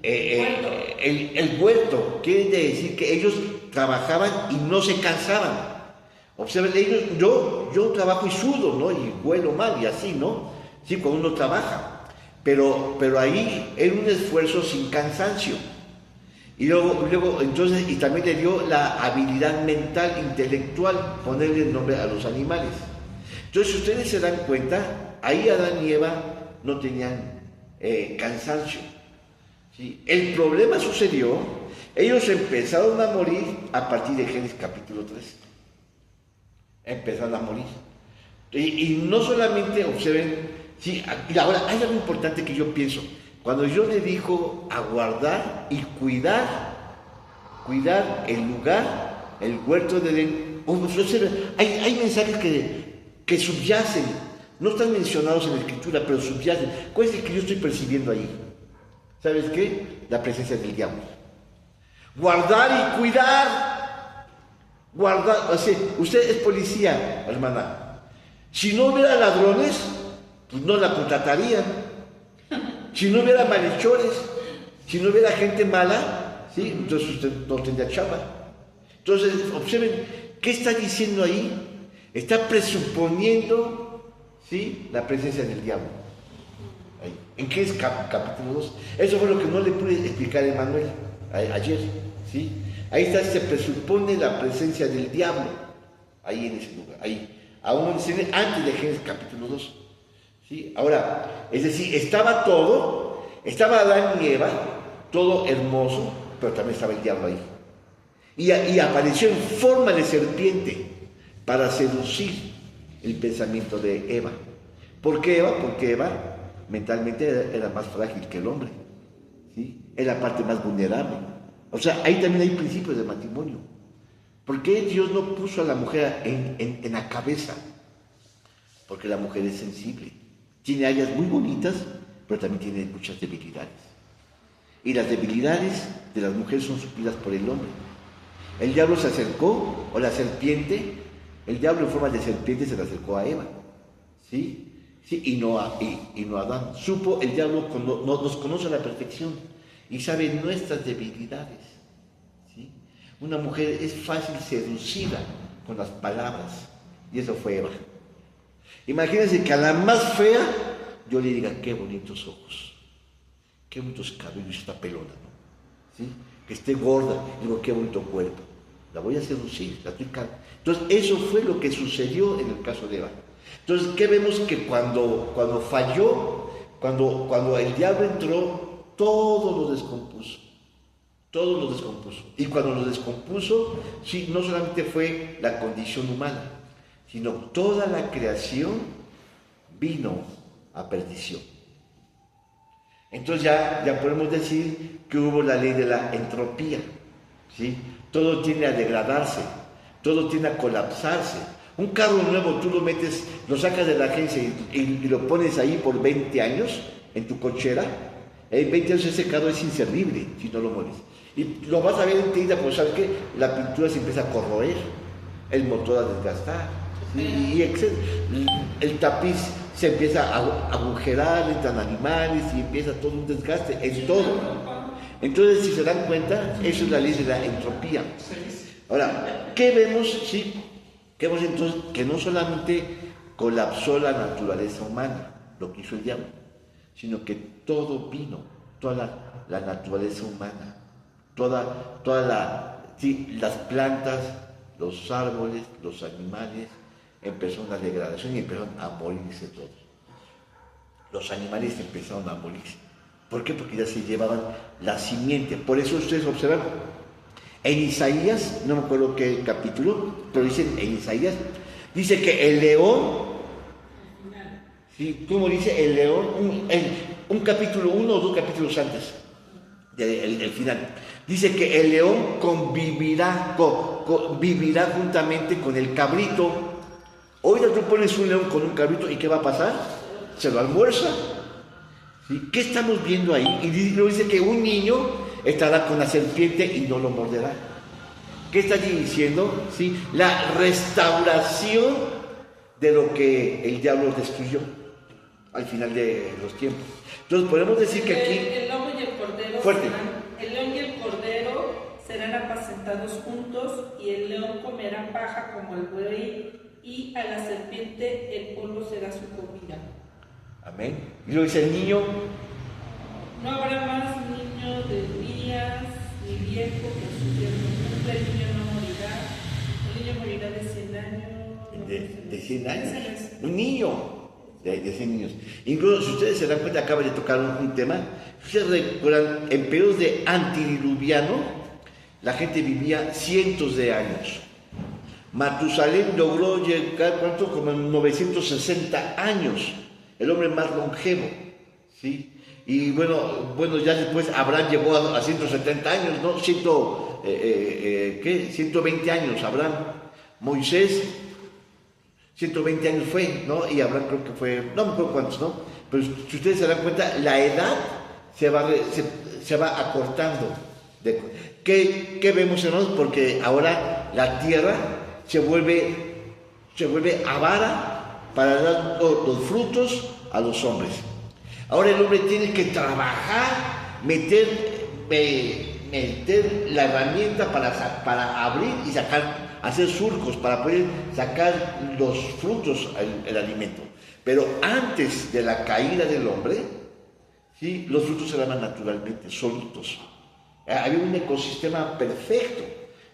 el huerto. Quiere decir que ellos trabajaban y no se cansaban. Observen, ellos, yo trabajo y sudo, ¿no? Y huelo mal y así, ¿no? Sí, cuando uno trabaja. Pero ahí era un esfuerzo sin cansancio. Y luego, entonces, y también le dio la habilidad mental, intelectual, ponerle el nombre a los animales. Entonces, si ustedes se dan cuenta, ahí Adán y Eva no tenían cansancio. ¿Sí? El problema sucedió, ellos empezaron a morir a partir de Génesis capítulo 3. Empezaron a morir. Y no solamente observen, sí, y ahora hay algo importante que yo pienso. Cuando Dios le dijo a guardar y cuidar el lugar, el huerto de Edén, hay mensajes que subyacen, no están mencionados en la Escritura, pero subyacen. ¿Cuál es el que yo estoy percibiendo ahí? ¿Sabes qué? La presencia del diablo. Guardar y cuidar. Guardar, o sea, usted es policía, hermana. Si no hubiera ladrones, pues no la contratarían. Si no hubiera malhechores, si no hubiera gente mala, ¿sí? Entonces usted no tendría chamba. Entonces, observen, ¿qué está diciendo ahí? Está presuponiendo, ¿sí?, la presencia del diablo. Ahí. ¿En qué es capítulo 2? Eso fue lo que no le pude explicar a Emanuel ayer, ¿sí? Ahí está, se presupone la presencia del diablo, ahí en ese lugar, ahí. Aún antes de Génesis capítulo 2. ¿Sí? Ahora, es decir, estaba Adán y Eva, todo hermoso, pero también estaba el diablo ahí. Y apareció en forma de serpiente para seducir el pensamiento de Eva. ¿Por qué Eva? Porque Eva mentalmente era más frágil que el hombre, ¿sí? Era la parte más vulnerable. O sea, ahí también hay principios de matrimonio. ¿Por qué Dios no puso a la mujer en la cabeza? Porque la mujer es sensible. Tiene áreas muy bonitas, pero también tiene muchas debilidades. Y las debilidades de las mujeres son suplidas por el hombre. El diablo se acercó, o la serpiente, el diablo en forma de serpiente se le acercó a Eva. ¿Sí? Sí, y no a Adán. Supo, el diablo nos conoce a la perfección y sabe nuestras debilidades. ¿Sí? Una mujer es fácil seducida con las palabras, y eso fue Eva. Imagínense que a la más fea yo le diga, qué bonitos ojos, qué bonitos cabellos, esta pelona, ¿no? ¿Sí? Que esté gorda, digo, qué bonito cuerpo. La voy a seducir, la estoy cargando. Entonces, eso fue lo que sucedió en el caso de Eva. Entonces, ¿qué vemos? Que cuando falló, cuando el diablo entró, todo lo descompuso. Todo lo descompuso. Y cuando lo descompuso, sí, no solamente fue la condición humana, sino toda la creación vino a perdición. Entonces ya podemos decir que hubo la ley de la entropía, ¿sí? Todo tiende a degradarse, todo tiende a colapsarse. Un carro nuevo tú lo metes, lo sacas de la agencia y lo pones ahí por 20 años en tu cochera. En 20 años ese carro es inservible si no lo mueves. Y lo vas a ver enseguida, pues sabes que la pintura se empieza a corroer, el motor a desgastar. Y el tapiz se empieza a agujerar, entran animales y empieza todo un desgaste en todo. Entonces, si se dan cuenta, eso es la ley de la entropía. Ahora, ¿qué vemos? Sí, ¿qué vemos entonces? Que no solamente colapsó la naturaleza humana, lo que hizo el diablo, sino que todo vino, toda la naturaleza humana, las plantas, los árboles, los animales, empezó una degradación y empezaron a morirse todos. Los animales empezaron a morirse. ¿Por qué? Porque ya se llevaban la simiente. Por eso ustedes observan, en Isaías, no me acuerdo qué capítulo, pero dicen en Isaías, dice que el león, ¿sí? ¿Cómo dice el león? Un capítulo, 1 o 2 capítulos antes, el final. Dice que el león vivirá juntamente con el cabrito. Ahorita tú pones un león con un cabrito y ¿qué va a pasar? Se lo almuerza. ¿Sí? ¿Qué estamos viendo ahí? Y dice que un niño estará con la serpiente y no lo morderá. ¿Qué está diciendo? ¿Sí? La restauración de lo que el diablo destruyó al final de los tiempos. Entonces podemos decir que aquí... El lobo y el cordero fuerte. el león y el cordero serán apacentados juntos, y el león comerá paja como el buey, y a la serpiente el polvo será su comida. Amén. Y luego dice el niño. No habrá más niños de días, ni tiempo, por su tiempo cumple, el niño no morirá, el niño morirá de 100 años. De 100 años. Ese es. Un niño de 100 niños. Incluso, si ustedes se dan cuenta, acaba de tocar un tema. Ustedes recuerdan, en periodos de antidiluviano, la gente vivía cientos de años. Matusalén logró llegar, ¿cuánto? Como en 960 años. El hombre más longevo, ¿sí? Y bueno, ya después Abraham llegó a 170 años, ¿no? 120 años Abraham. Moisés, 120 años fue, ¿no? Y Abraham creo que fue, no me acuerdo cuántos, ¿no? Pero si ustedes se dan cuenta, la edad se va acortando. ¿Qué vemos, hermanos? Porque ahora la tierra se vuelve avara para dar los frutos a los hombres. Ahora el hombre tiene que trabajar, meter la herramienta para abrir y sacar, hacer surcos, para poder sacar los frutos, el alimento. Pero antes de la caída del hombre, ¿sí?, los frutos se daban naturalmente, solitos. Había un ecosistema perfecto.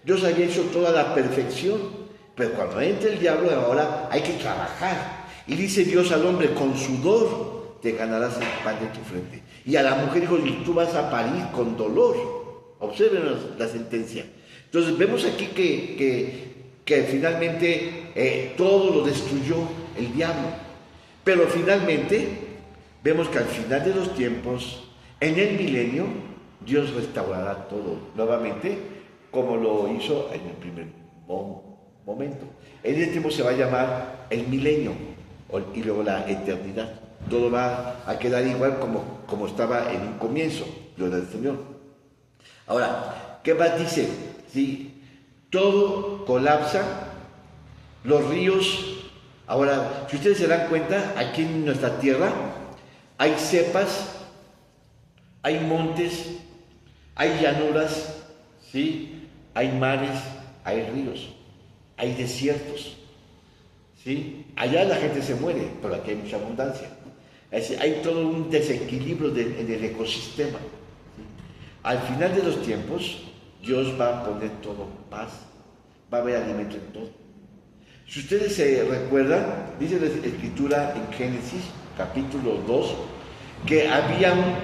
Dios había hecho toda la perfección. Pero cuando entra el diablo, ahora hay que trabajar. Y dice Dios al hombre, con sudor te ganarás el pan de tu frente. Y a la mujer dijo, y tú vas a parir con dolor. Observen la sentencia. Entonces vemos aquí que finalmente todo lo destruyó el diablo. Pero finalmente vemos que al final de los tiempos, en el milenio, Dios restaurará todo nuevamente, como lo hizo en el primer momento. En este tiempo se va a llamar el milenio y luego la eternidad. Todo va a quedar igual como estaba en un comienzo, gloria al Señor. Ahora, ¿qué más dice? ¿Sí? Todo colapsa, los ríos. Ahora, si ustedes se dan cuenta, aquí en nuestra tierra hay cepas, hay montes, hay llanuras, ¿sí? Hay mares, hay ríos, hay desiertos, ¿sí? Allá la gente se muere, pero aquí hay mucha abundancia. Hay todo un desequilibrio en el ecosistema, ¿sí? Al final de los tiempos, Dios va a poner todo paz, va a haber alimento en todo. Si ustedes se recuerdan, dice la Escritura en Génesis, capítulo 2, que había un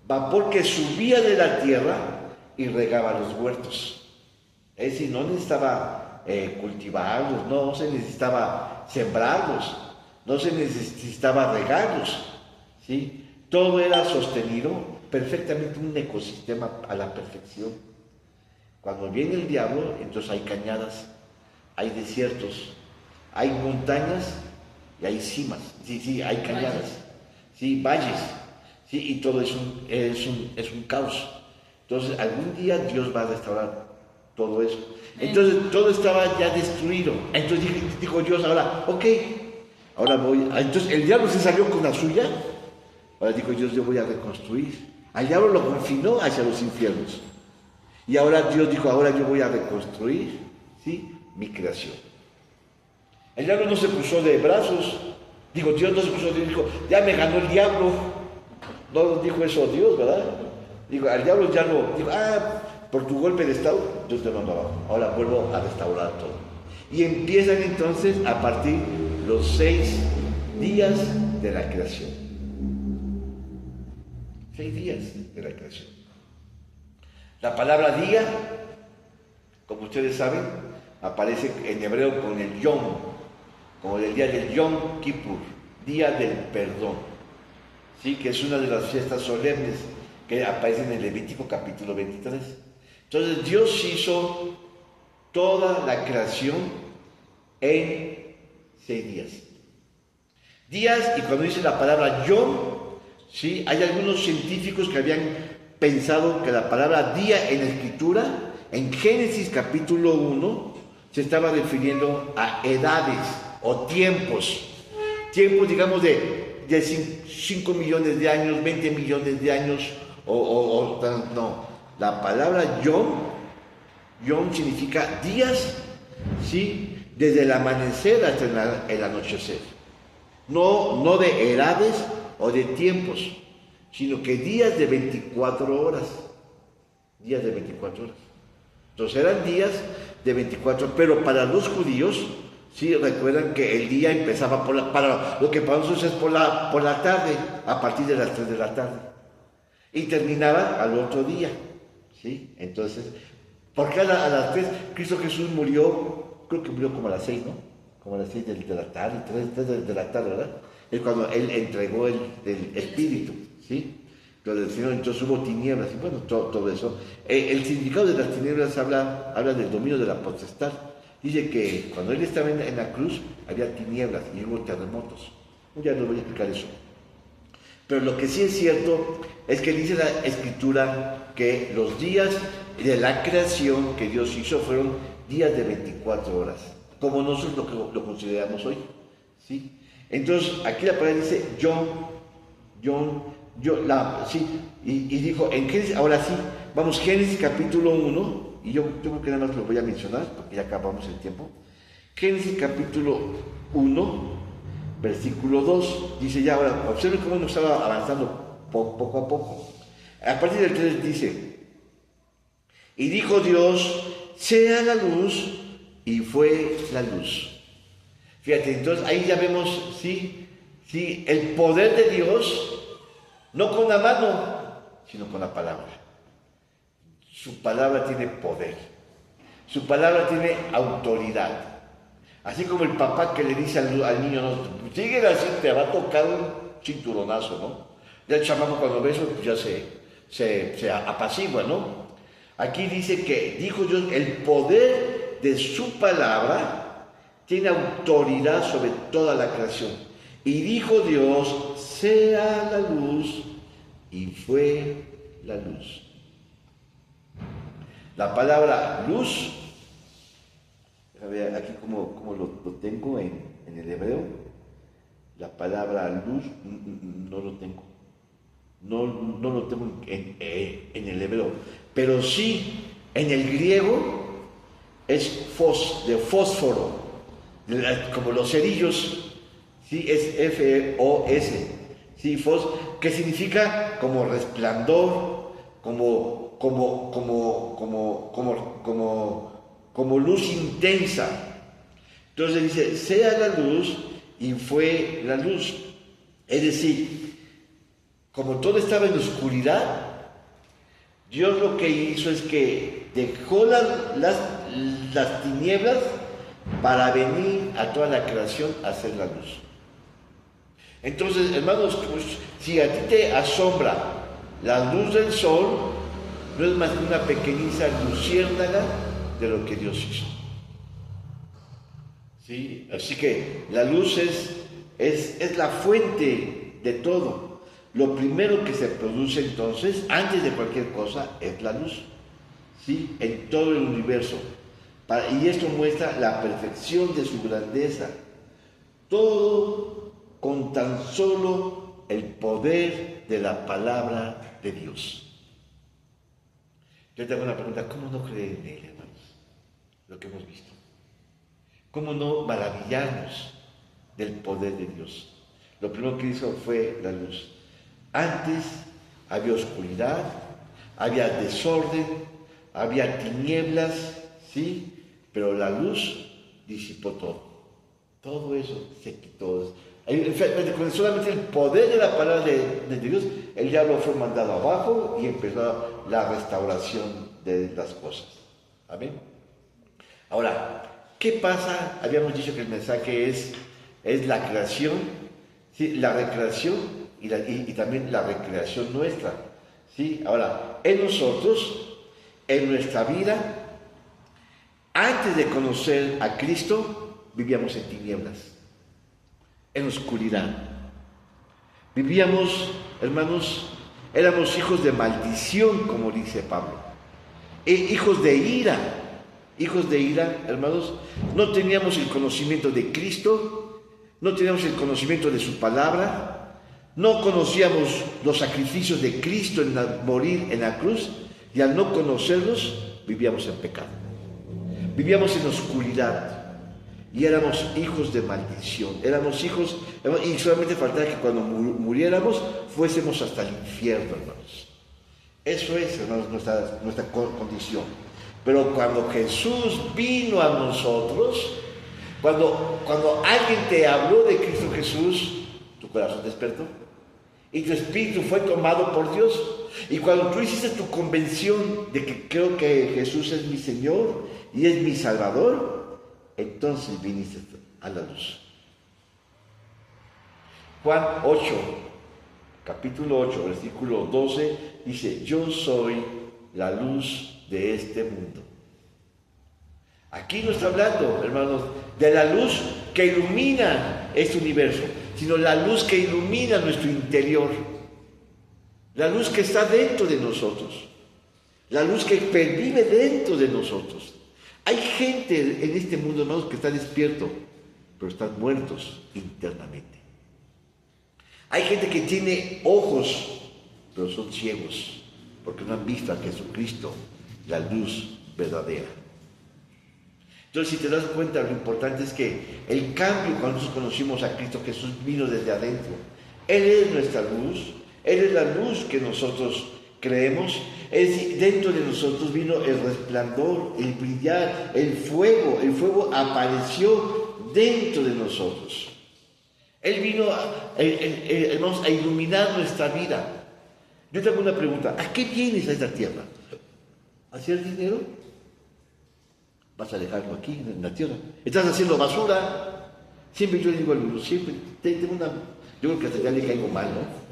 vapor que subía de la tierra y regaba los huertos. Es decir, no necesitaba cultivarlos, no se necesitaba sembrarlos, no se necesitaba regarlos, ¿sí? Todo era sostenido perfectamente, un ecosistema a la perfección. Cuando viene el diablo, entonces hay cañadas, hay desiertos, hay montañas y hay cimas, sí, hay cañadas, sí, valles, sí, y todo es un caos. Entonces, algún día Dios va a restaurar todo eso. Entonces, todo estaba ya destruido. Entonces dijo Dios, ahora, ok, ahora voy. Entonces, el diablo se salió con la suya. Ahora dijo Dios, yo voy a reconstruir. Al diablo lo confinó hacia los infiernos. Y ahora Dios dijo, ahora yo voy a reconstruir, ¿sí?, mi creación. El diablo no se puso de brazos. Digo, Dios no se puso de, dijo, ya me ganó el diablo. No dijo eso Dios, ¿verdad? Digo, al diablo ya no, digo, por tu golpe de estado, Dios te mandó abajo. Ahora vuelvo a restaurar todo. Y empiezan entonces a partir los 6 días de la creación. 6 días de la creación. La palabra día, como ustedes saben, aparece en hebreo con el Yom, como el día del Yom Kippur, día del perdón, ¿sí?, que es una de las fiestas solemnes que aparece en el Levítico capítulo 23. Entonces Dios hizo toda la creación en 6 días. Días, y cuando dice la palabra Yom, ¿sí?, hay algunos científicos que habían pensado que la palabra día en la Escritura, en Génesis capítulo 1, se estaba refiriendo a edades o tiempos. Tiempos, digamos, de 5 millones de años, 20 millones de años, no. La palabra Yom significa días, ¿sí?, desde el amanecer hasta el anochecer. No de edades o de tiempos, sino que días de 24 horas. días de 24 horas. Entonces eran días de 24 horas, pero para los judíos, sí, recuerdan que el día empezaba para lo que para nosotros es por la tarde, a partir de las 3 de la tarde, y terminaba al otro día, ¿sí? Entonces, porque a las 3, Cristo Jesús murió, creo que murió como a las 6, ¿no? Como a las 6 de la tarde, 3 de la tarde, ¿verdad? Es cuando Él entregó el Espíritu, ¿sí? Entonces el Señor, entonces hubo tinieblas, y bueno, todo eso. El significado de las tinieblas habla del dominio de la potestad. Dice que cuando Él estaba en la cruz, había tinieblas y hubo terremotos. Ya no voy a explicar eso. Pero lo que sí es cierto es que dice la Escritura que los días de la creación que Dios hizo fueron días de 24 horas, como nosotros lo consideramos hoy, ¿sí? Entonces, aquí la palabra dice sí, y dijo en Génesis, ahora sí, vamos, Génesis capítulo 1, y yo creo que nada más lo voy a mencionar, porque ya acabamos el tiempo. Génesis capítulo 1, versículo 2, dice ya, ahora, observen cómo nos estaba avanzando poco a poco. A partir del 3 dice, y dijo Dios, sea la luz, y fue la luz. Fíjate, entonces ahí ya vemos, sí, el poder de Dios, no con la mano, sino con la palabra. Su palabra tiene poder, su palabra tiene autoridad. Así como el papá que le dice al niño, no, sigue así, te va a tocar un cinturonazo, ¿no? Ya el chamaco cuando ve eso, pues ya se apacigua, ¿no? Aquí dice que dijo Dios, el poder de su palabra tiene autoridad sobre toda la creación. Y dijo Dios, sea la luz, y fue la luz. La palabra luz, a ver aquí como lo tengo en el hebreo, la palabra luz no lo tengo. No lo tengo en el hebreo, pero sí en el griego es de fósforo, como los cerillos, ¿sí? Es F-O-S, ¿sí? Que significa como resplandor, como luz intensa. Entonces dice, sea la luz, y fue la luz. Es decir, como todo estaba en oscuridad, Dios lo que hizo es que dejó las tinieblas para venir a toda la creación a hacer la luz. Entonces, hermanos, si a ti te asombra la luz del sol, no es más que una pequeñiza luciérnaga de lo que Dios hizo. ¿Sí? Así que la luz es la fuente de todo. Lo primero que se produce entonces, antes de cualquier cosa, es la luz, ¿sí? En todo el universo. Y esto muestra la perfección de su grandeza. Todo con tan solo el poder de la palabra de Dios. Yo te hago una pregunta, ¿cómo no creer en Él, hermanos? Lo que hemos visto. ¿Cómo no maravillarnos del poder de Dios? Lo primero que hizo fue la luz. Antes había oscuridad, había desorden, había tinieblas, ¿sí? Pero la luz disipó todo. Todo eso se quitó. Con solamente el poder de la palabra de Dios, el diablo fue mandado abajo y empezó la restauración de las cosas. Amén. Ahora, ¿qué pasa? Habíamos dicho que el mensaje es la creación, ¿sí? La recreación y también la recreación nuestra, ¿sí? Ahora, en nosotros, en nuestra vida, antes de conocer a Cristo, vivíamos en tinieblas, en oscuridad. Vivíamos, hermanos, éramos hijos de maldición, como dice Pablo, hijos de ira, hermanos. No teníamos el conocimiento de Cristo, no teníamos el conocimiento de su palabra, no conocíamos los sacrificios de Cristo en morir en la cruz, y al no conocerlos, vivíamos en pecado. Vivíamos en oscuridad y éramos hijos de maldición. Éramos hijos, y solamente faltaba que cuando muriéramos fuésemos hasta el infierno, hermanos. Eso es, hermanos, nuestra condición. Pero cuando Jesús vino a nosotros, cuando alguien te habló de Cristo Jesús, tu corazón despertó y tu espíritu fue tomado por Dios. Y cuando tú hiciste tu convención de que creo que Jesús es mi Señor y es mi Salvador, entonces viniste a la luz. Juan 8, capítulo 8, versículo 12, dice: yo soy la luz de este mundo. Aquí no está hablando, hermanos, de la luz que ilumina este universo, sino la luz que ilumina nuestro interior, la luz que está dentro de nosotros, la luz que pervive dentro de nosotros. Hay gente en este mundo, hermanos, que está despierto, pero están muertos internamente. Hay gente que tiene ojos, pero son ciegos, porque no han visto a Jesucristo, la luz verdadera. Entonces, si te das cuenta, lo importante es que el cambio, cuando nosotros conocimos a Cristo Jesús, vino desde adentro. Él es nuestra luz, Él es la luz que nosotros creemos. Es decir, dentro de nosotros vino el resplandor, el brillar, el fuego apareció dentro de nosotros. Él vino, hermanos, a iluminar nuestra vida. Yo te hago una pregunta: ¿a qué vienes a esta tierra? ¿A hacer dinero? Vas a dejarlo aquí en la tierra. Estás haciendo basura. Siempre yo le digo a algunos, siempre tengo una, yo creo que hasta ya le caigo mal, ¿no?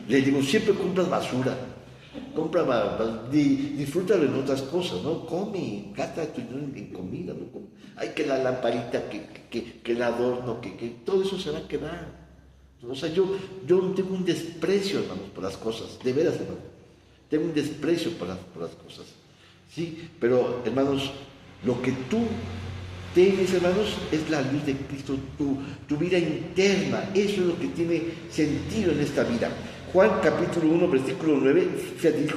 Le digo, siempre compras basura. Disfrútalo en otras cosas, ¿no? Come, gasta tu dinero en comida, ¿no? Hay que la lamparita, que el adorno, que todo eso se va a quedar. O sea, yo tengo un desprecio, hermanos, por las cosas, de veras, hermanos. Tengo un desprecio por las cosas. Sí, pero, hermanos, lo que tú tienes, hermanos, es la luz de Cristo, tu vida interna. Eso es lo que tiene sentido en esta vida. Juan capítulo 1, versículo 9, fíjate,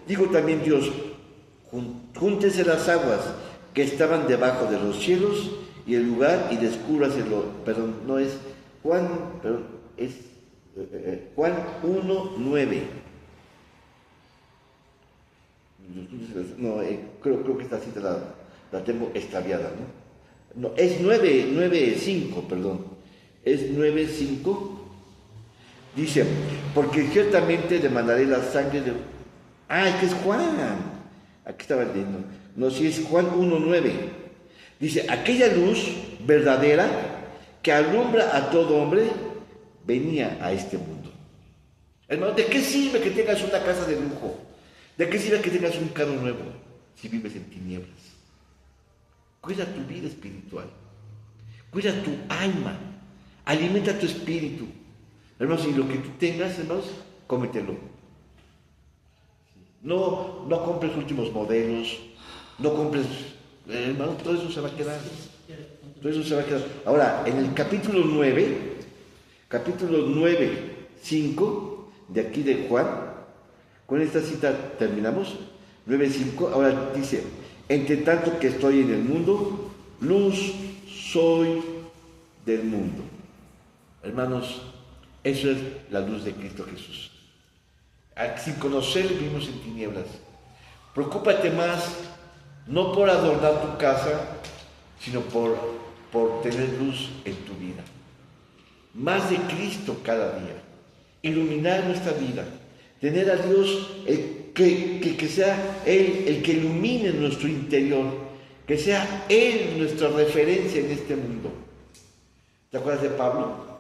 dijo también Dios: júntense las aguas que estaban debajo de los cielos y el lugar, y descúbraselo. Perdón, no es Juan, perdón, es Juan 1, 9. No, creo que esta cita la tengo extraviada, ¿no? No, es 9:5, perdón. Es 9:5. Dice: porque ciertamente demandaré la sangre de... es que es Juan. Aquí estaba leyendo. No, si es Juan 1:9. Dice: aquella luz verdadera que alumbra a todo hombre venía a este mundo. Hermano, ¿de qué sirve que tengas una casa de lujo? ¿De qué sirve que tengas un carro nuevo si vives en tinieblas? Cuida tu vida espiritual. Cuida tu alma. Alimenta tu espíritu. Hermanos, y lo que tú tengas, hermanos, cómetelo. No compres últimos modelos. No compres... hermanos, todo eso se va a quedar. Todo eso se va a quedar. Ahora, en el capítulo 9:5 de aquí de Juan, con esta cita terminamos. 9:5, ahora dice: entre tanto que estoy en el mundo, luz soy del mundo. Hermanos, eso es la luz de Cristo Jesús. Sin conocerle vivimos en tinieblas. Preocúpate más, no por adornar tu casa, sino por tener luz en tu vida. Más de Cristo cada día. Iluminar nuestra vida. Tener a Dios, que sea Él el que ilumine nuestro interior. Que sea Él nuestra referencia en este mundo. ¿Te acuerdas de Pablo?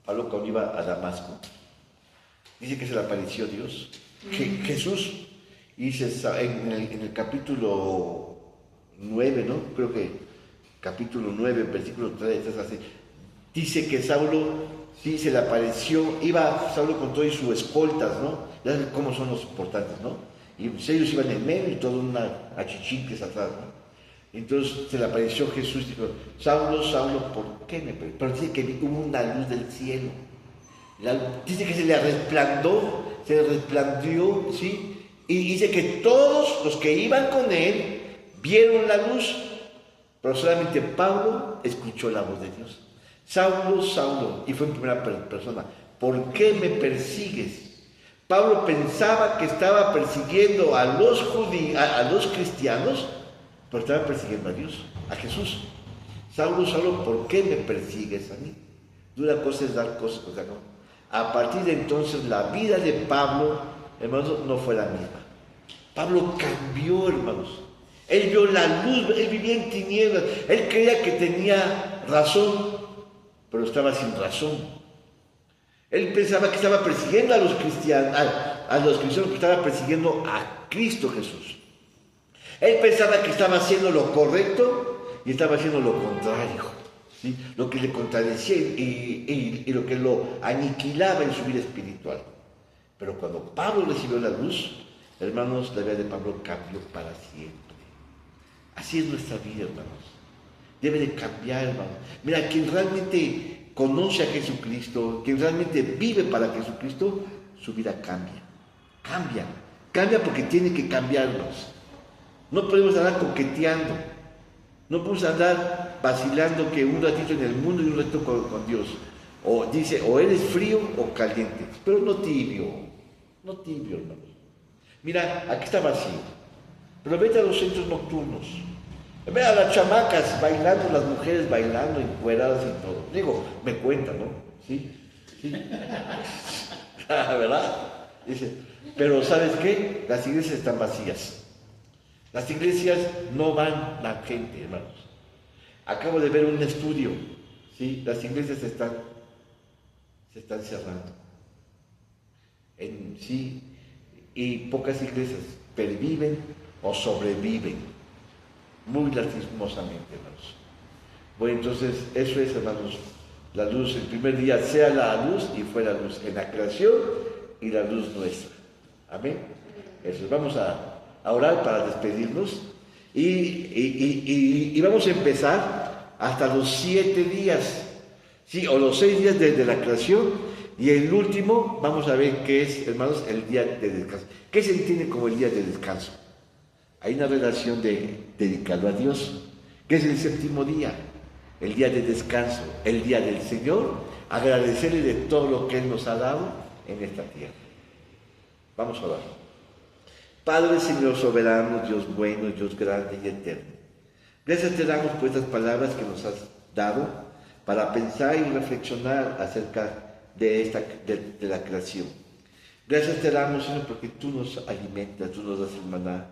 Pablo, cuando iba a Damasco, dice que se le apareció Dios, Jesús, y dice en el capítulo 9, ¿no? Creo que capítulo 9, versículo 3, así, dice que Saulo, sí, se le apareció, iba Saulo con todos sus escoltas, ¿no? Ya sabes cómo son los importantes, ¿no? Y pues ellos iban en medio y todo una achichincles atrás, ¿no? Entonces se le apareció Jesús y dijo: Saulo, Saulo, ¿por qué me persigues? Pero dice que hubo una luz del cielo. Dice que se le resplandeció, ¿sí? Y dice que todos los que iban con él vieron la luz, pero solamente Pablo escuchó la voz de Dios. Saulo, Saulo, y fue en primera persona: ¿por qué me persigues? Pablo pensaba que estaba persiguiendo a los cristianos, pero estaba persiguiendo a Dios, a Jesús. Saulo, Saulo, ¿por qué me persigues a mí? Una cosa es dar cosas, otra no. A partir de entonces la vida de Pablo, hermanos, no fue la misma. Pablo cambió, hermanos. Él vio la luz, él vivía en tinieblas, él creía que tenía razón, pero estaba sin razón. Él pensaba que estaba persiguiendo a los cristianos, pero estaba persiguiendo a Cristo Jesús. Él pensaba que estaba haciendo lo correcto y estaba haciendo lo contrario, ¿sí? Lo que le contradecía y lo que lo aniquilaba en su vida espiritual. Pero cuando Pablo recibió la luz, hermanos, la vida de Pablo cambió para siempre. Así es nuestra vida, hermanos. Debe de cambiar, hermanos. Mira, quien realmente conoce a Jesucristo, quien realmente vive para Jesucristo, su vida cambia. Cambia porque tiene que cambiarnos. No podemos andar coqueteando. No podemos andar vacilando que un ratito en el mundo y un ratito con Dios. O dice, o eres frío o caliente, pero no tibio, hermanos. Mira, aquí está vacío, pero vete a los centros nocturnos. Ve a las chamacas bailando, las mujeres bailando, encueradas y todo. Digo, me cuentan, ¿no? Sí. ¿Verdad? Dice, pero ¿sabes qué? Las iglesias están vacías. Las iglesias no van la gente, hermanos. Acabo de ver un estudio, ¿sí? Las iglesias se están cerrando. Sí, y pocas iglesias perviven o sobreviven. Muy lastimosamente, hermanos. Bueno, entonces, eso es, hermanos, la luz. El primer día sea la luz y fue la luz en la creación y la luz nuestra. Amén. Eso, vamos a orar para despedirnos y vamos a empezar hasta los 7 días, ¿sí? O los 6 días desde la creación, y el último vamos a ver qué es, hermanos, el día de descanso. ¿Qué se entiende como el día de descanso? Hay una relación de dedicado a Dios, que es el 7º día, el día de descanso, el día del Señor, agradecerle de todo lo que Él nos ha dado en esta tierra. Vamos a orar. Padre, Señor soberano, Dios bueno, Dios grande y eterno, gracias te damos por estas palabras que nos has dado para pensar y reflexionar acerca de la creación. Gracias te damos, Señor, porque tú nos alimentas, tú nos das el maná,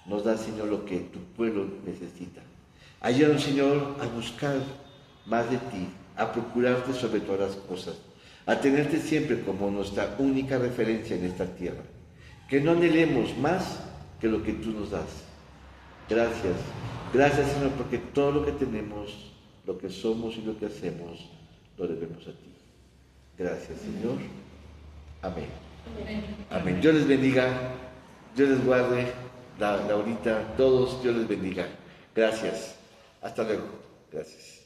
nos das, Señor, lo que tu pueblo necesita. Ayúdanos, Señor, a buscar más de ti, a procurarte sobre todas las cosas, a tenerte siempre como nuestra única referencia en esta tierra. Que no anhelemos más que lo que tú nos das. Gracias, Señor, porque todo lo que tenemos, lo que somos y lo que hacemos, lo debemos a ti. Gracias, Señor. Amén. Amén. Dios les bendiga, Dios les guarde, Laurita, todos, Dios les bendiga. Gracias. Hasta luego. Gracias.